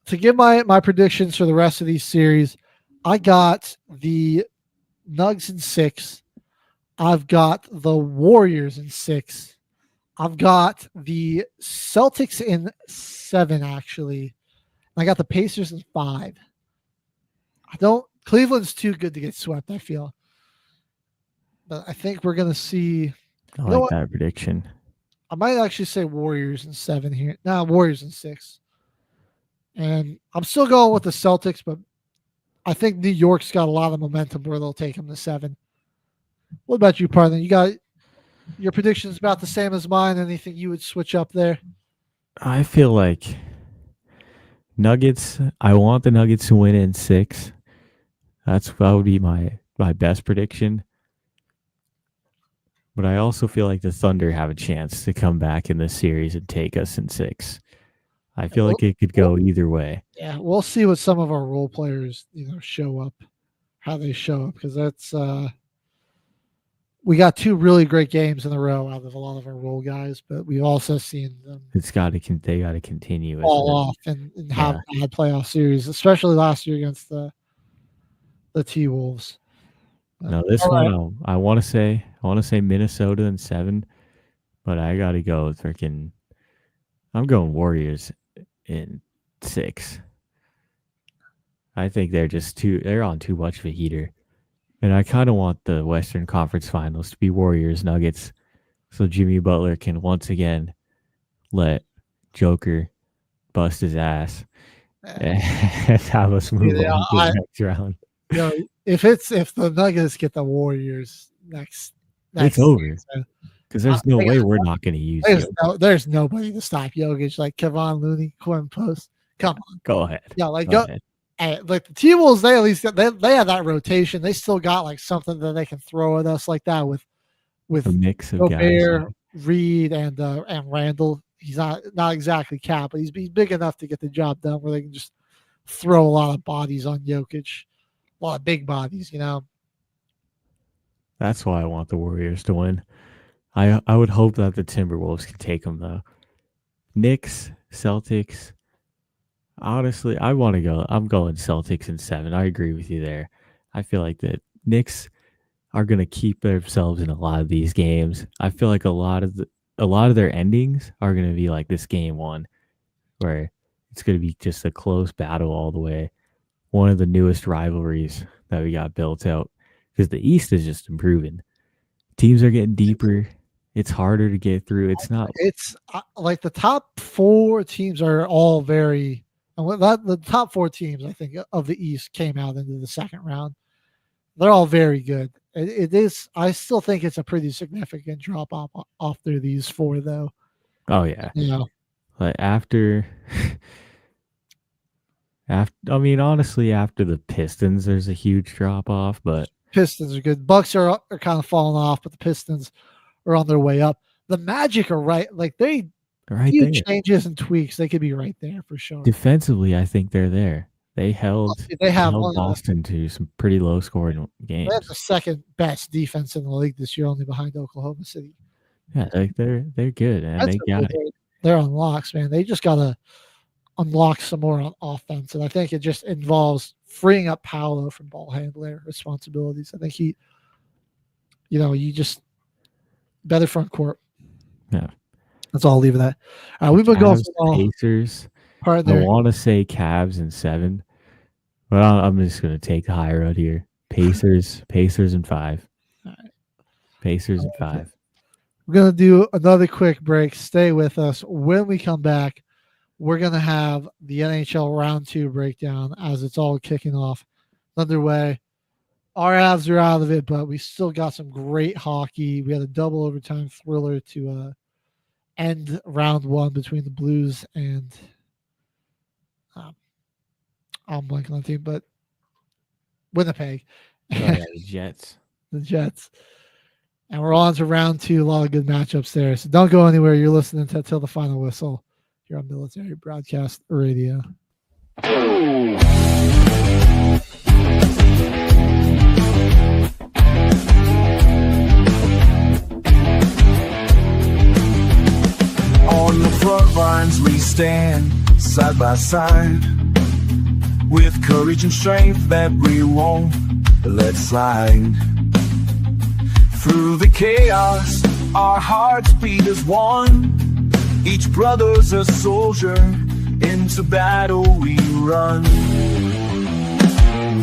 To give my predictions for the rest of these series. I got the Nugs in 6. I've got the Warriors in 6. I've got the Celtics in 7, actually. I got the Pacers in 5. Cleveland's too good to get swept, I feel. But I think we're going to see. I like that prediction. I might actually say Warriors in 7 here. No, Warriors in 6. And I'm still going with the Celtics, but I think New York's got a lot of momentum where they'll take them to 7. What about you, Parlin? You got your predictions about the same as mine? Anything you would switch up there? I feel like Nuggets. I want the Nuggets to win in 6. That would be my best prediction. But I also feel like the Thunder have a chance to come back in this series and take us in 6. I feel like it could go either way. Yeah, we'll see what some of our role players, show up, how they show up, because that's we got 2 really great games in a row out of a lot of our role guys, but we've also seen them. They got to continue fall off and have bad playoff series, especially last year against the T-Wolves. No, this one I want to say I want to say Minnesota in 7, but I got to go with freaking. I'm going Warriors in 6. I think they're on too much of a heater. And I kind of want the Western Conference Finals to be Warriors Nuggets, so Jimmy Butler can once again let Joker bust his ass and have us move on to the next round. If the Nuggets get the Warriors next it's over. Because there's no way we're not going to use it. There's nobody to stop Jokic like Kevon Looney, Quinn Post. Come on. Go ahead. Yeah, like like the T-Wolves, they at least they have that rotation. They still got like something that they can throw at us like that with a mix of Gobert, guys. Reed, and Randall. He's not exactly Cap, but he's big enough to get the job done where they can just throw a lot of bodies on Jokic, a lot of big bodies, you know. That's why I want the Warriors to win. I would hope that the Timberwolves can take them though. Knicks, Celtics. Honestly, I'm going Celtics in 7. I agree with you there. I feel like the Knicks are going to keep themselves in a lot of these games. I feel like a lot of their endings are going to be like this game 1, where it's going to be just a close battle all the way. One of the newest rivalries that we got built out, because the East is just improving. Teams are getting deeper. It's harder to get through. It's not. It's like the top 4 teams are all very. The top 4 teams, I think, of the East came out into the second round. They're all very good. It is. I still think it's a pretty significant drop off after these 4, though. Oh yeah. Like after. Honestly, after the Pistons, there's a huge drop off, but Pistons are good. Bucks are kind of falling off, but the Pistons are on their way up. The Magic are right few changes and tweaks. They could be right there for sure. Defensively, I think they're there. They held Boston to some pretty low scoring games. They have the second best defense in the league this year, only behind Oklahoma City. Yeah, they're good, and they got it. They're on locks, man. They just gotta unlock some more on offense, and I think it just involves freeing up Paolo from ball handler responsibilities. I think you just better front court. Yeah. That's all I'll leave it at. We've been going for Pacers. I want to say Cavs in 7, but I'm just going to take the high road here. Pacers in 5. All right. Pacers in 5. We're going to do another quick break. Stay with us. When we come back, we're going to have the NHL Round 2 breakdown as it's all kicking off underway. Our Avs are out of it, but we still got some great hockey. We had a double overtime thriller to end round 1 between the Blues and I'm blanking on the team, but Winnipeg. The Jets. The Jets. And we're on to round 2. A lot of good matchups there. So don't go anywhere. You're listening to Till the Final Whistle here on Military Broadcast Radio. On the front lines we stand side by side, with courage and strength that we won't let slide. Through the chaos, our hearts beat as one. Each brother's a soldier, into battle we run.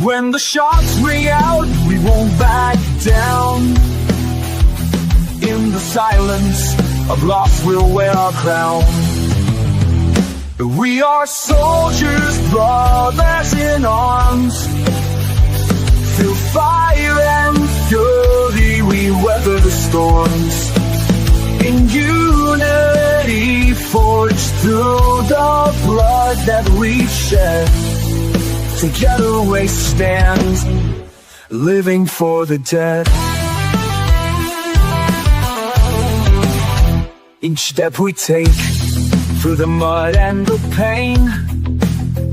When the shots ring out, we won't back down. In the silence of loss, we'll wear our crown. We are soldiers, brothers in arms. Through fire and fury, we weather the storms. In unity, forged through the blood that we shed. Together we stand, living for the dead. Each step we take through the mud and the pain,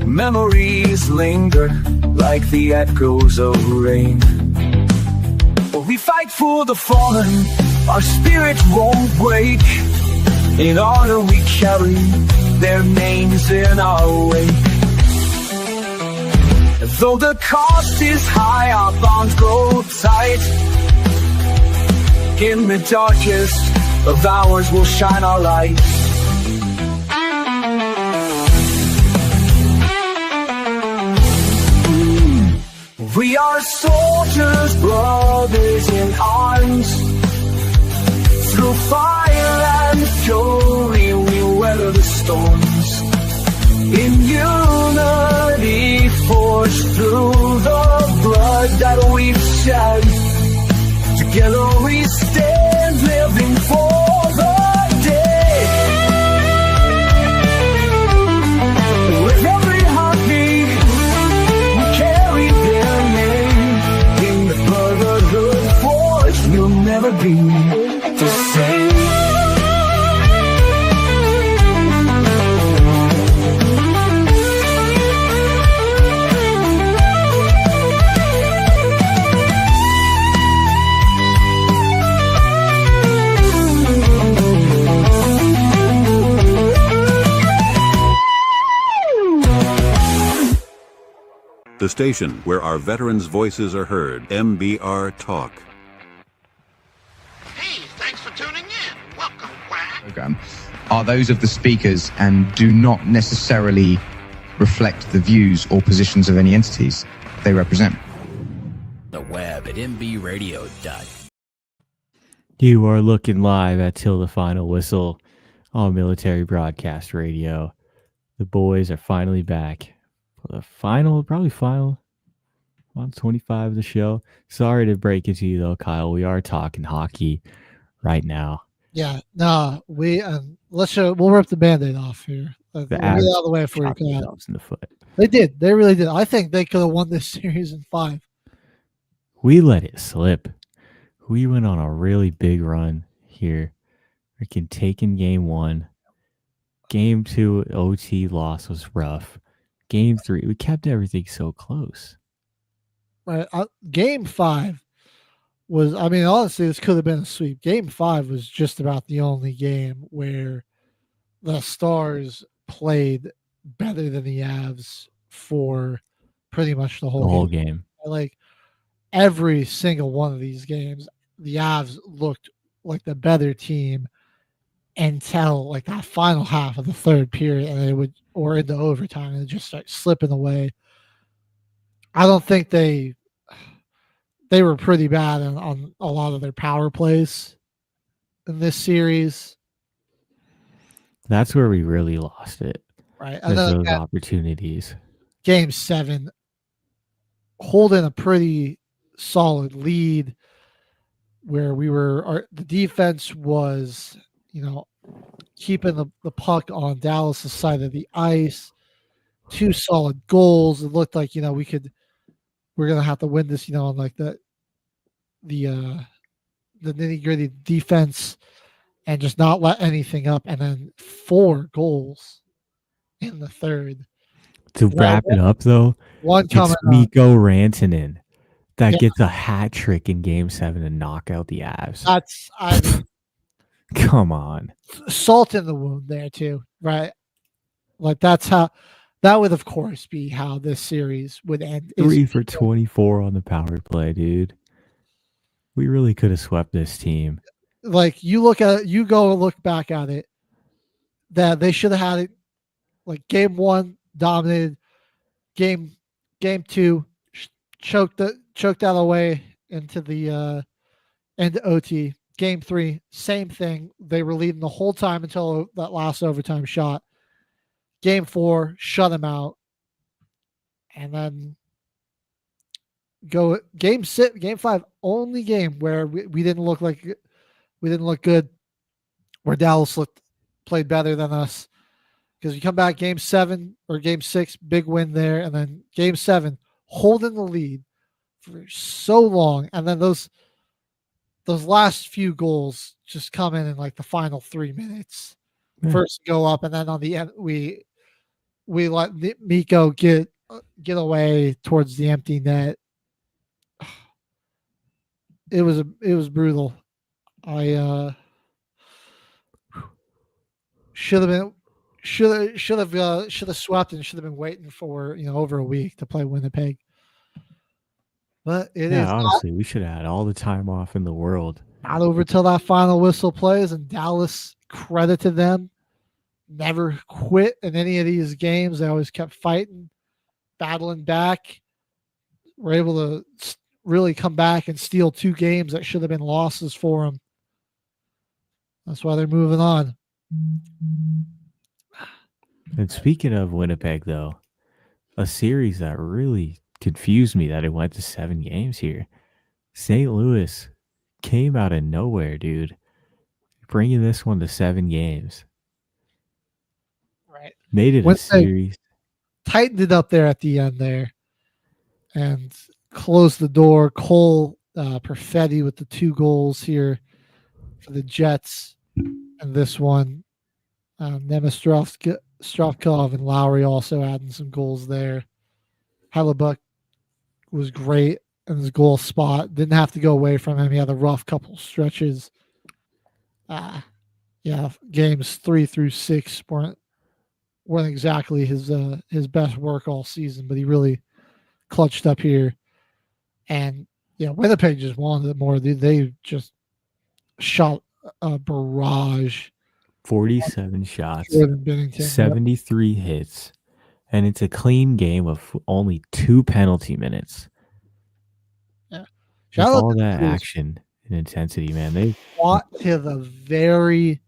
memories linger like the echoes of rain. We fight for the fallen, our spirit won't break. In honor we carry their names in our wake. Though the cost is high, our bonds grow tight. In the darkest of hours we'll shine our light. We are soldiers, brothers in arms. Through fire and fury we weather the storms. In unity forged through the blood that we've shed. Together we stand, living for the day. With every heartbeat, we carry their name. In the brotherhood forge, we'll never be the same. The station where our veterans' voices are heard, MBR Talk. Program are those of the speakers and do not necessarily reflect the views or positions of any entities they represent. The web at mbradio.com. You are looking live at Till the Final Whistle on Military Broadcast Radio. The boys are finally back for the final 25 of the show. Sorry to break it to you though, Kyle. We are talking hockey right now. Yeah, no, we'll rip the Band-Aid off here. We'll get out of the way before you come out. In the foot. They did. They really did. I think they could have won this series in 5. We let it slip. We went on a really big run here. Freaking taking game 1. Game 2 OT loss was rough. Game 3, we kept everything so close. Right. Game 5 was, I mean, honestly, this could have been a sweep. Game 5 was just about the only game where the Stars played better than the Avs for pretty much the whole game. Like every single one of these games, the Avs looked like the better team until like that final half of the third period, and they would, or into overtime, and it just start slipping away. I don't think they were pretty bad on a lot of their power plays in this series. That's where we really lost it. Right. And those opportunities. Game 7, holding a pretty solid lead where the defense was, keeping the puck on Dallas' side of the ice. 2 solid goals. It looked like, we're going to have to win this, on like the nitty-gritty defense and just not let anything up. And then 4 goals in the third. To wrap it up, though, it's Mikko Rantanen that gets a hat trick in Game 7 and knock out the Avs. Come on. Salt in the wound there, too, right? Like, that would, of course, be how this series would end. 3 for 24 on the power play, dude. We really could have swept this team. Like, you go look back at it, that they should have had it, like, Game 1 dominated, Game 2 choked that away into the OT. Game 3, same thing. They were leading the whole time until that last overtime shot. Game 4, shut them out. And then Game 5, only game where we didn't look good, where Dallas played better than us. Because you come back Game 7 or Game 6, big win there, and then Game 7, holding the lead for so long, and then those last few goals just come in like the final 3 minutes. Yeah. First go up, and then on the end we let Mikko get away towards the empty net. It was brutal. I should have swept and should have been waiting for over a week to play Winnipeg. But it is honestly, we should have had all the time off in the world. not over till that final whistle plays, and Dallas, credit to them, never quit in any of these games. They always kept fighting, battling back. Were able to really come back and steal 2 games that should have been losses for them. That's why they're moving on. And speaking of Winnipeg, though, a series that really confused me that it went to 7 games here. St. Louis came out of nowhere, dude, bringing this one to 7 games. Right. Made it a series. Tightened it up there at the end there and closed the door. Cole Perfetti with the 2 goals here for the Jets. And this one, Nemestrovkov and Lowry also adding some goals there. Hellebuck was great in his goal spot. Didn't have to go away from him. He had a rough couple stretches. Games 3 through 6 weren't exactly his best work all season, but he really clutched up here. And Winnipeg just wanted it more. They just shot a barrage. 47 shots, Bennington, 73 hits, and it's a clean game of only 2 penalty minutes. Yeah. With all that action and intensity, man. They fought to the very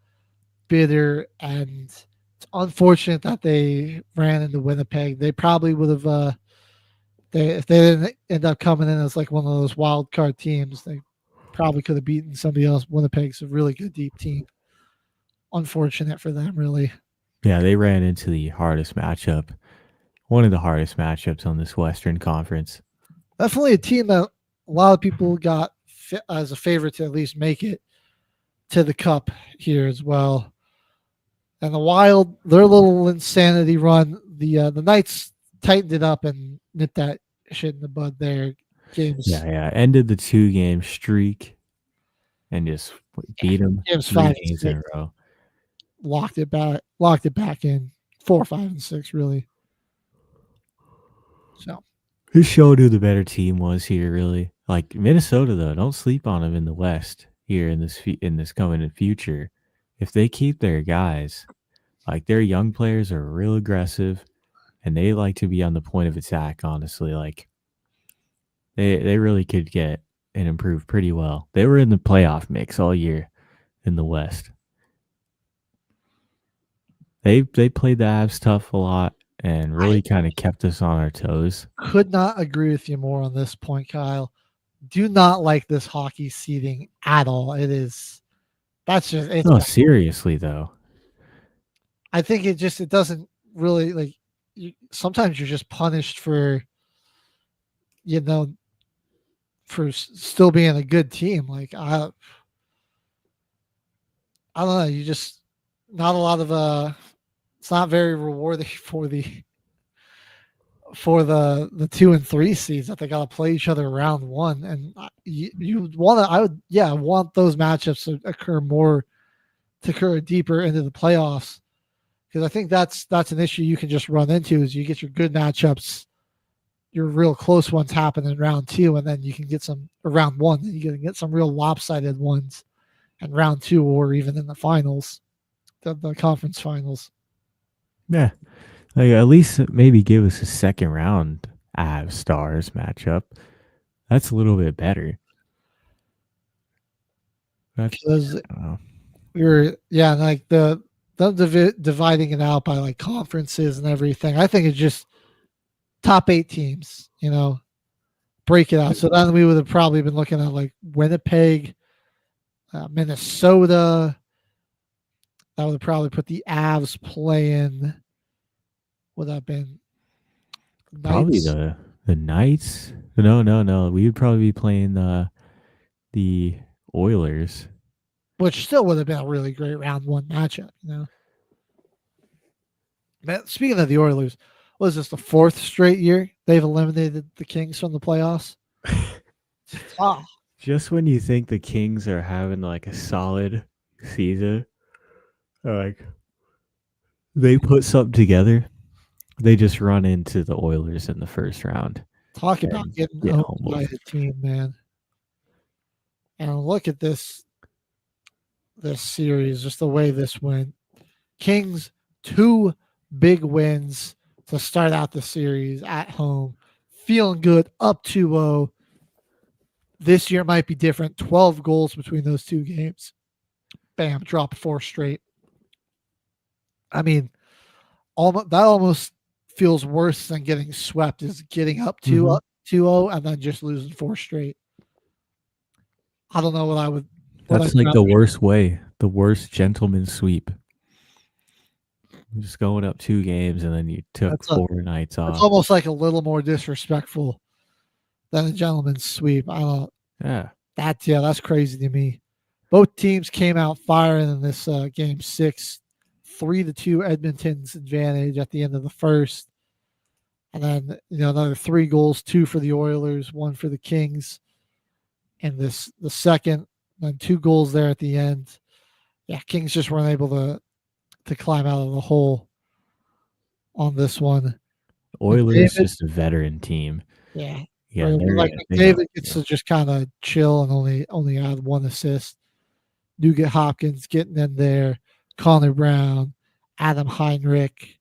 bitter end. It's unfortunate that they ran into Winnipeg. They probably would have, if they didn't end up coming in as like one of those wild card teams, they probably could have beaten somebody else. Winnipeg's a really good deep team. Unfortunate for them, really. Yeah, they ran into the hardest matchup. One of the hardest matchups on this Western Conference. Definitely a team that a lot of people got as a favorite to at least make it to the Cup here as well. And the Wild, their little insanity run, the Knights tightened it up and nipped that shit in the bud there. Games. Yeah. Ended the 2-game streak and just beat them 3 games in a row. Locked it back in 4, 5, and 6, really. So this showed who the better team was here, really. Like Minnesota, though, don't sleep on them in the West here in this coming future. If they keep their guys, like their young players are real aggressive, and they like to be on the point of attack. Honestly, like they really could get and improve pretty well. They were in the playoff mix all year in the West. They played the Avs tough a lot and really kind of kept us on our toes. Could not agree with you more on this point, Kyle. Do not like this hockey seeding at all. It's seriously though. I think it doesn't really like. Sometimes you're just punished for, for still being a good team. Like I don't know. You just not a lot of it's not very rewarding for the 2 and 3 seeds that they got to play each other round 1, and you want to. I want those matchups to occur deeper into the playoffs, because I think that's an issue you can just run into is you get your good matchups, your real close ones happen in round 2, and then you can get some round 1, and you can get some real lopsided ones in round 2 or even in the finals, the conference finals. Yeah. Like at least maybe give us a second round Avs Stars matchup. That's a little bit better. Because we were like them dividing it out by like conferences and everything. I think it's just top 8 teams, break it out. So then we would have probably been looking at like Winnipeg, Minnesota. That would have probably put the Avs playing. Would that have been Knights? Probably the Knights. No. We would probably be playing the Oilers, which still would have been a really great round 1 matchup. Man, speaking of the Oilers, what is this, the 4th straight year they've eliminated the Kings from the playoffs? Just when you think the Kings are having like a solid season, like they put something together, they just run into the Oilers in the first round. Talk about getting owned by the team, man. And look at this this series, just the way this went. Kings, 2 big wins to start out the series at home. Feeling good, up 2-0. This year might be different. 12 goals between those 2 games. Bam, drop 4 straight. I mean, that almost feels worse than getting swept, is getting up 2-0 and then just losing 4 straight. I don't know what I would. That's like the worst way, the worst gentleman's sweep. Just going up 2 games and then you took 4 nights off. It's almost like a little more disrespectful than a gentleman's sweep. I don't. Yeah. That's crazy to me. Both teams came out firing in this game 6, 3-2 Edmonton's advantage at the end of the first, and then another 3 goals, 2 for the Oilers, 1 for the Kings, and the second, and 2 goals there at the end. Yeah, Kings just weren't able to climb out of the hole on this one. Oilers just a veteran team. Yeah. Yeah, like McDavid gets to just kind of chill and only add 1 assist. Nugent Hopkins getting in there, Connor Brown, Adam Heinrich,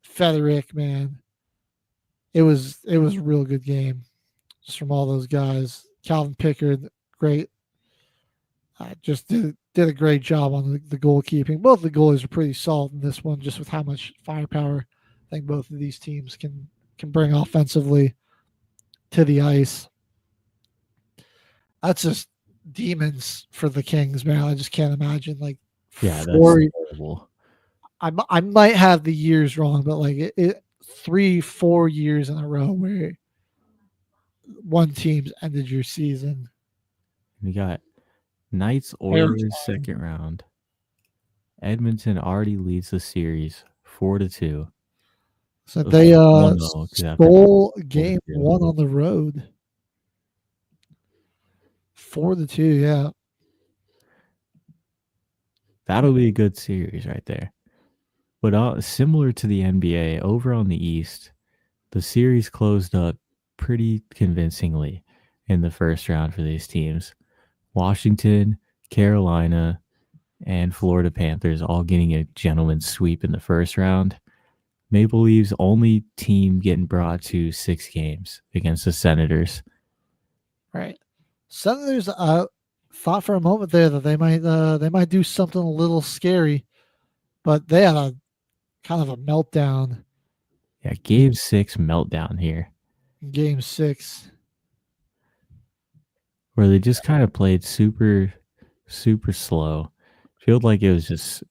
Federic, man. It was a real good game just from all those guys. Calvin Pickard, great. Just did a great job on the goalkeeping. Both the goalies are pretty solid in this one, just with how much firepower I think both of these teams can bring offensively to the ice. That's just demons for the Kings, man. I just can't imagine that's horrible. I might have the years wrong, but 3-4 years in a row where one team's ended your season. You got Knights Oilers second round. Edmonton already leads the series 4-2. So they stole game 1 on the road. 4-2, yeah. That'll be a good series right there. But similar to the NBA, over on the East, the series closed up pretty convincingly in the first round for these teams. Washington, Carolina, and Florida Panthers all getting a gentleman's sweep in the first round. Maple Leafs only team getting brought to 6 games against the Senators. Right. Senators thought for a moment there that they might do something a little scary, but they had a kind of a meltdown. Yeah, game 6 meltdown here. Game 6. Where they just kind of played super, super slow. Felt like it was just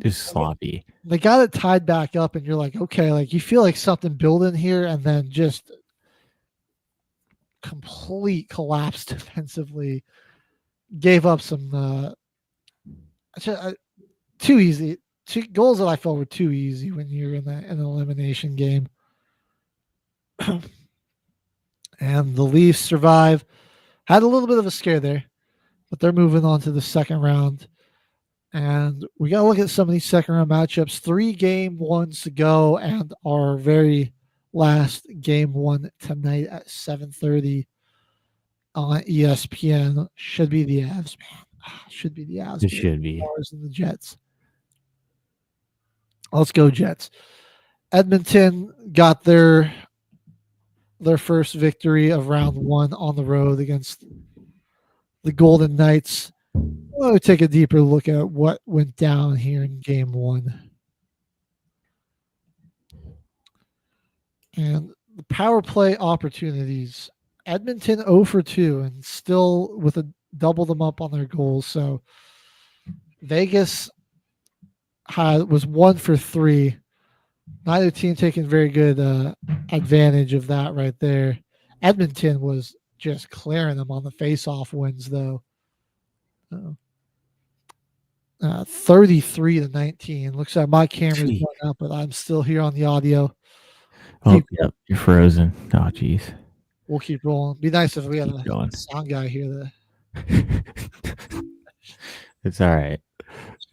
sloppy. They got it tied back up, and you're like, okay, you feel like something building here, and then just complete collapse defensively. Gave up some too easy. 2 goals that I felt were too easy when you're in an elimination game. And the Leafs survive. Had a little bit of a scare there, but they're moving on to the second round. And we got to look at some of these second round matchups. 3 game ones to go, and our very last game 1 tonight at 7:30 on ESPN. Should be the Avs, man. Should be the Avs. It should be. Stars and the Jets. Let's go Jets. Edmonton got their first victory of round 1 on the road against the Golden Knights. We'll take a deeper look at what went down here in game 1. And the power play opportunities. Edmonton 0 for 2 and still with a double them up on their goals. So Vegas was 1 for 3. Neither team taking very good advantage of that right there. Edmonton was just clearing them on the face-off wins, though. 33-19. Looks like my camera's going up, but I'm still here on the audio. Oh, yep, you're frozen. Oh, jeez. We'll keep rolling. Be nice if we had a sound guy here. It's all right.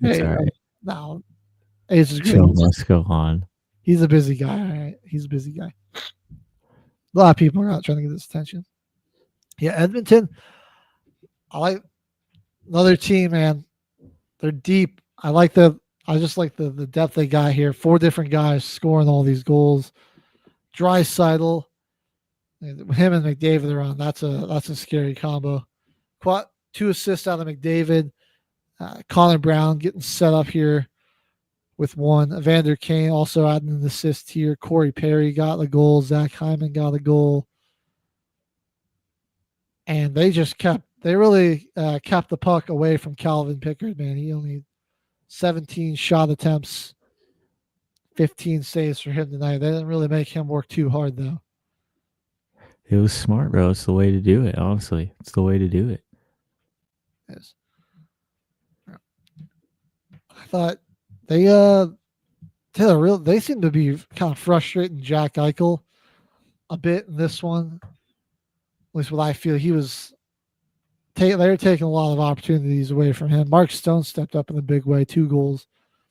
It's all right. No, it's just show must go on. He's a busy guy. All right, he's a busy guy. A lot of people are not trying to get his attention. Yeah, Edmonton. Another team, man. They're deep. I just like the depth they got here. 4 different guys scoring all these goals. Draisaitl, him and McDavid are on. That's a scary combo. 2 assists out of McDavid. Connor Brown getting set up here with 1. Evander Kane also adding an assist here. Corey Perry got the goal. Zach Hyman got a goal. And they really kept the puck away from Calvin Pickard, man. He only 17 shot attempts, 15 saves for him tonight. They didn't really make him work too hard, though. It was smart, bro. It's the way to do it, honestly. It's the way to do it. Yes. I thought they seem to be kind of frustrating Jack Eichel a bit in this one. At least what I feel. They were taking a lot of opportunities away from him. Mark Stone stepped up in a big way. 2 goals.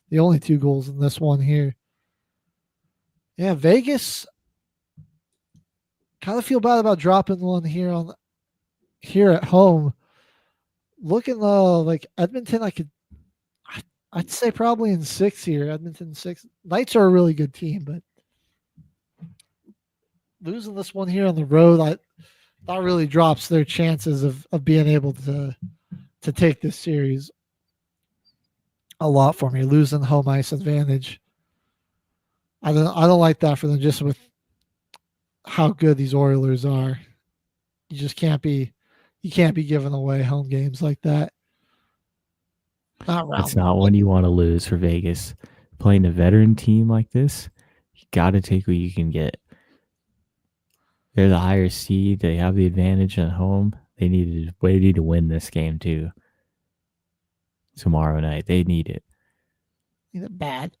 The only 2 goals in this one here. Yeah, Vegas kind of feel bad about dropping one here at home. Looking like Edmonton, I'd say probably in 6 here. Edmonton 6. Knights are a really good team, but losing this one here on the road, that really drops their chances of being able to take this series a lot for me. Losing home ice advantage. I don't like that for them, just with how good these Oilers are. You can't be giving away home games like that. It's not when you want to lose for Vegas. Playing a veteran team like this, you got to take what you can get. They're the higher seed. They have the advantage at home. They need to win this game too. Tomorrow night, they need it. Need it bad.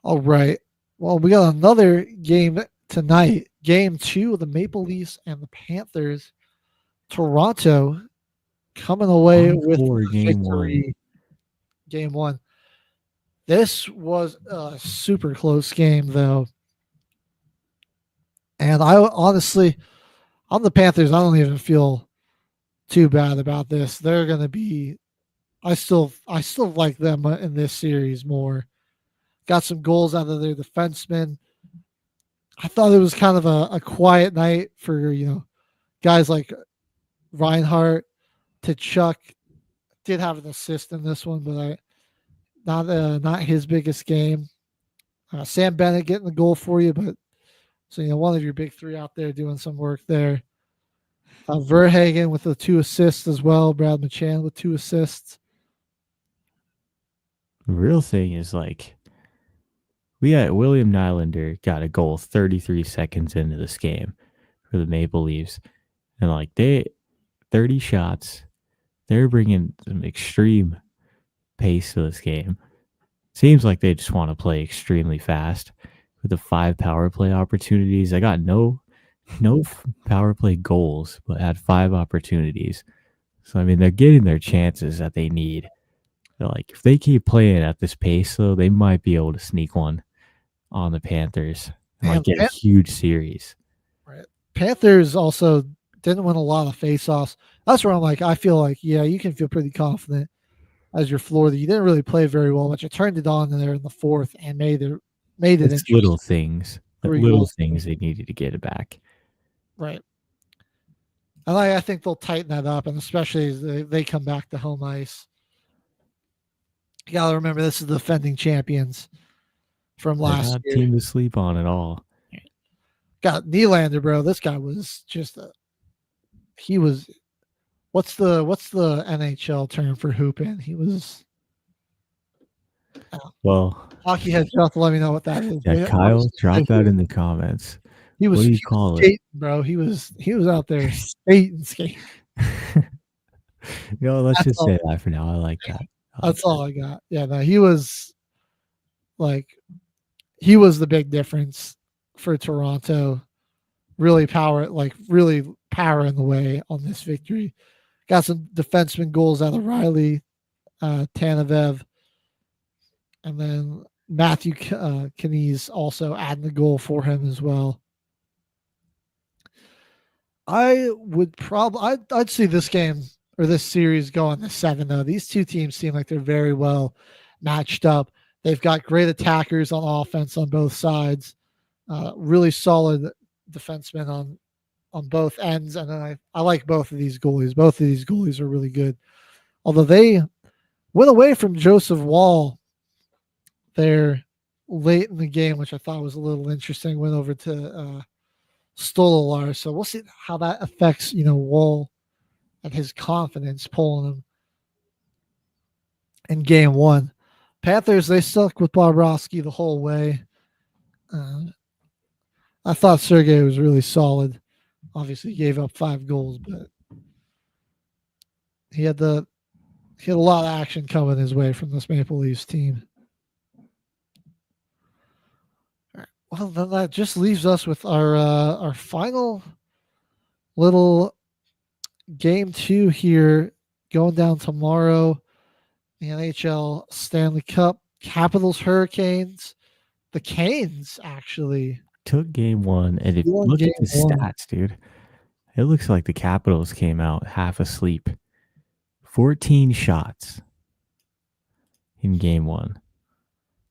All right. Well, we got another game tonight. Game 2 of the Maple Leafs and the Panthers. Toronto coming away with victory. Game 1. This was a super close game, though. And I honestly, on the Panthers, I don't even feel too bad about this. They're going to be, I still like them in this series more. Got some goals out of their defensemen. I thought it was kind of a quiet night for, guys like Reinhart. Tkachuk did have an assist in this one, but not his biggest game. Sam Bennett getting the goal for you, but so one of your big 3 out there doing some work there. Verhagen with the 2 assists as well. Brad Marchand with 2 assists. The real thing is we got William Nylander got a goal 33 seconds into this game for the Maple Leafs, and 30 shots. They're bringing some extreme pace to this game. Seems like they just want to play extremely fast with the 5 power play opportunities. I got no power play goals, but had 5 opportunities. So, they're getting their chances that they need. If they keep playing at this pace, though, they might be able to sneak one on the Panthers and get a huge series. Right. Panthers also didn't win a lot of faceoffs. That's where I feel like, you can feel pretty confident as your floor that you didn't really play very well, but you turned it on there in the 4th and made it it's little things. Little things they needed to get it back. Right. And I think they'll tighten that up, and especially as they come back to home ice. You got to remember, this is the defending champions from last year. Team to sleep on at all. Got Nylander, bro. This guy was just what's the NHL term for hooping? He was hockey heads have to let me know what that is. Yeah, Kyle, drop that in the comments. He was, what do you call skating, it, bro? He was out there skating. Let's just say that for now. I like that. That's all I got. Yeah, no, he was the big difference for Toronto. Really powering the way on this victory. Got some defenseman goals out of Riley, Tanavev, and then Matthew Knies also adding the goal for him as well. I would I'd see this game or this series going to 7, though. These two teams seem like they're very well matched up. They've got great attackers on offense on both sides, really solid defensemen on both ends, and then I like both of these goalies. Both of these goalies are really good. Although they went away from Joseph Wall there late in the game, which I thought was a little interesting. Went over to Stolar, so we'll see how that affects Wall and his confidence pulling him in game 1. Panthers, they stuck with Bobrovsky the whole way. I thought Sergei was really solid. Obviously, he gave up 5 goals, but he had a lot of action coming his way from this Maple Leafs team. All right. Well, then that just leaves us with our final little game 2 here, going down tomorrow. The NHL Stanley Cup, Capitals, Hurricanes. The Canes actually took game 1, and if you look at the stats, dude, it looks like the Capitals came out half asleep. 14 shots in game 1.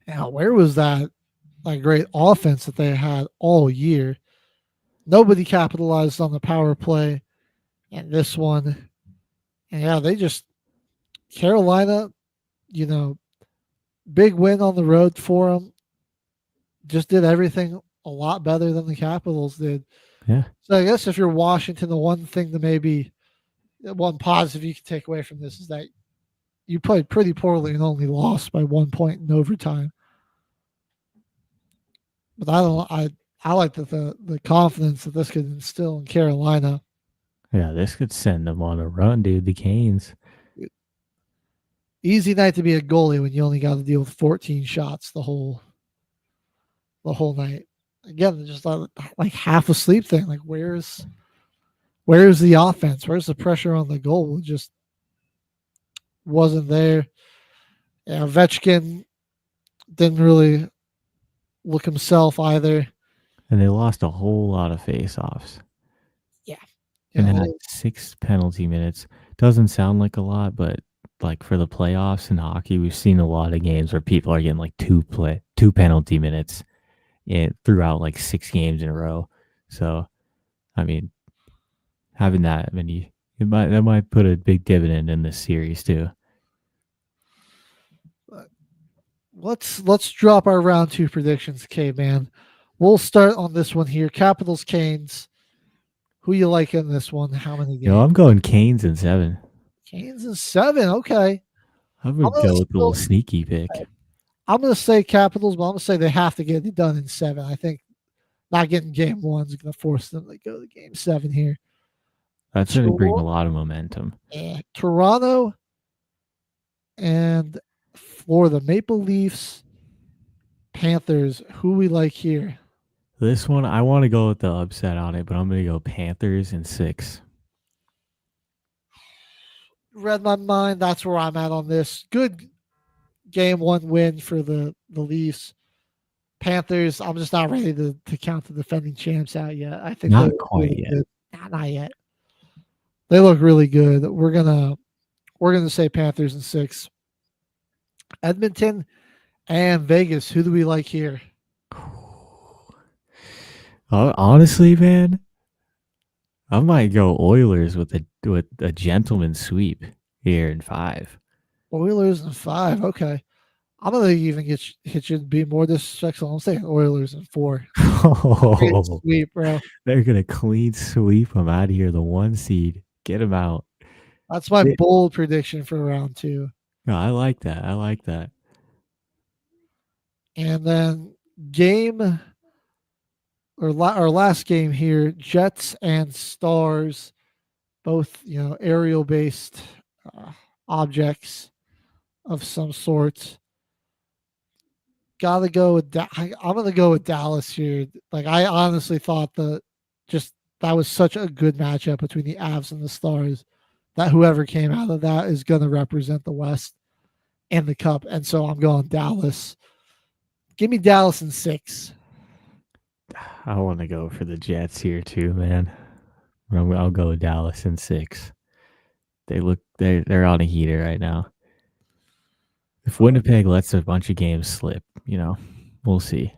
Now, where was that great offense that they had all year? Nobody capitalized on the power play, and this one, and yeah, they just Carolina, big win on the road for them. Just did everything a lot better than the Capitals did. Yeah. So I guess if you're Washington, the one thing that maybe one positive you can take away from this is that you played pretty poorly and only lost by 1 point in overtime. But I like the confidence that this could instill in Carolina. Yeah, this could send them on a run, dude. The Canes. Easy night to be a goalie when you only got to deal with 14 shots the whole night. Again, just like half asleep thing. Like where's the offense? Where's the pressure on the goal? It just wasn't there. Yeah, Ovechkin didn't really look himself either. And they lost a whole lot of face-offs. Yeah. And had 6 penalty minutes. Doesn't sound like a lot, but like for the playoffs in hockey, we've seen a lot of games where people are getting like 2 penalty minutes throughout like 6 games in a row. So, I mean, having that many, that might put a big dividend in this series too. Let's drop our round 2 predictions, Caveman. We'll start on this one here. Capitals, Canes. Who you like in this one? How many games? I'm going Canes in 7. Canes in 7. Okay. I'm going to go with a little sneaky pick. I'm going to say Capitals, but I'm going to say they have to get it done in 7. I think not getting game 1 is going to force them to go to game 7 here. That's going to bring a lot of momentum. Yeah. Toronto and Florida. Maple Leafs, Panthers. Who we like here? This one, I want to go with the upset on it, but I'm going to go Panthers in 6. Read my mind. That's where I'm at on this. Good game 1 win for the Leafs. Panthers, I'm just not ready to count the defending champs out yet. I think not quite really yet. Not yet. They look really good. We're gonna say Panthers in 6. Edmonton and Vegas. Who do we like here? Honestly, man, I might go Oilers with a gentleman's sweep here in 5. Oilers in 5. Okay. I'm gonna even hit you to be more disrespectful. I'm saying Oilers in 4. Oh, sweep, bro. They're gonna clean sweep them out of here. The 1 seed, get them out. That's my bold prediction for round 2. No, I like that. And then our last game here, Jets and Stars, both aerial based objects of some sort. I'm gonna go with Dallas here. Like I honestly thought that was such a good matchup between the Avs and the Stars that whoever came out of that is gonna represent the West and the Cup. And so I'm going Dallas. Give me Dallas in 6. I want to go for the Jets here too, man. I'll go Dallas in 6. they're on a heater right now. If Winnipeg lets a bunch of games slip, we'll see.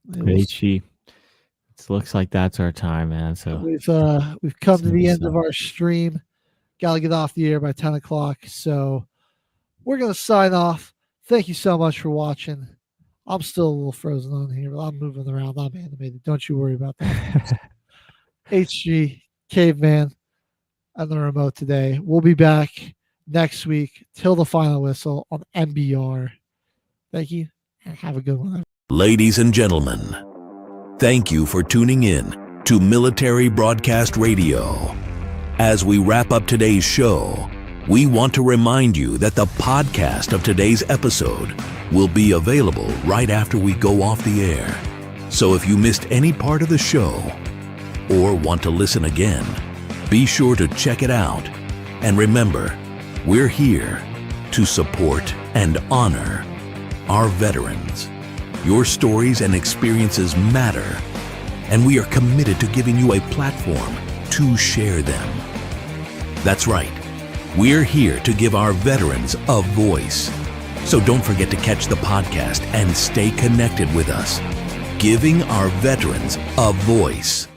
But HG, it looks like that's our time, man. So we've come to the end of our stream. Gotta get off the air by 10 o'clock. So we're gonna sign off. Thank you so much for watching. I'm still a little frozen on here, but I'm moving around. I'm animated. Don't you worry about that. HG, Caveman, and the remote today. We'll be back next week till the final whistle on MBR. Thank you, and have a good one. Ladies and gentlemen, thank you for tuning in to Military Broadcast Radio. As we wrap up today's show, we want to remind you that the podcast of today's episode will be available right after we go off the air. So if you missed any part of the show or want to listen again, be sure to check it out. And remember, we're here to support and honor our veterans. Your stories and experiences matter, and we are committed to giving you a platform to share them. That's right. We're here to give our veterans a voice. So don't forget to catch the podcast and stay connected with us, giving our veterans a voice.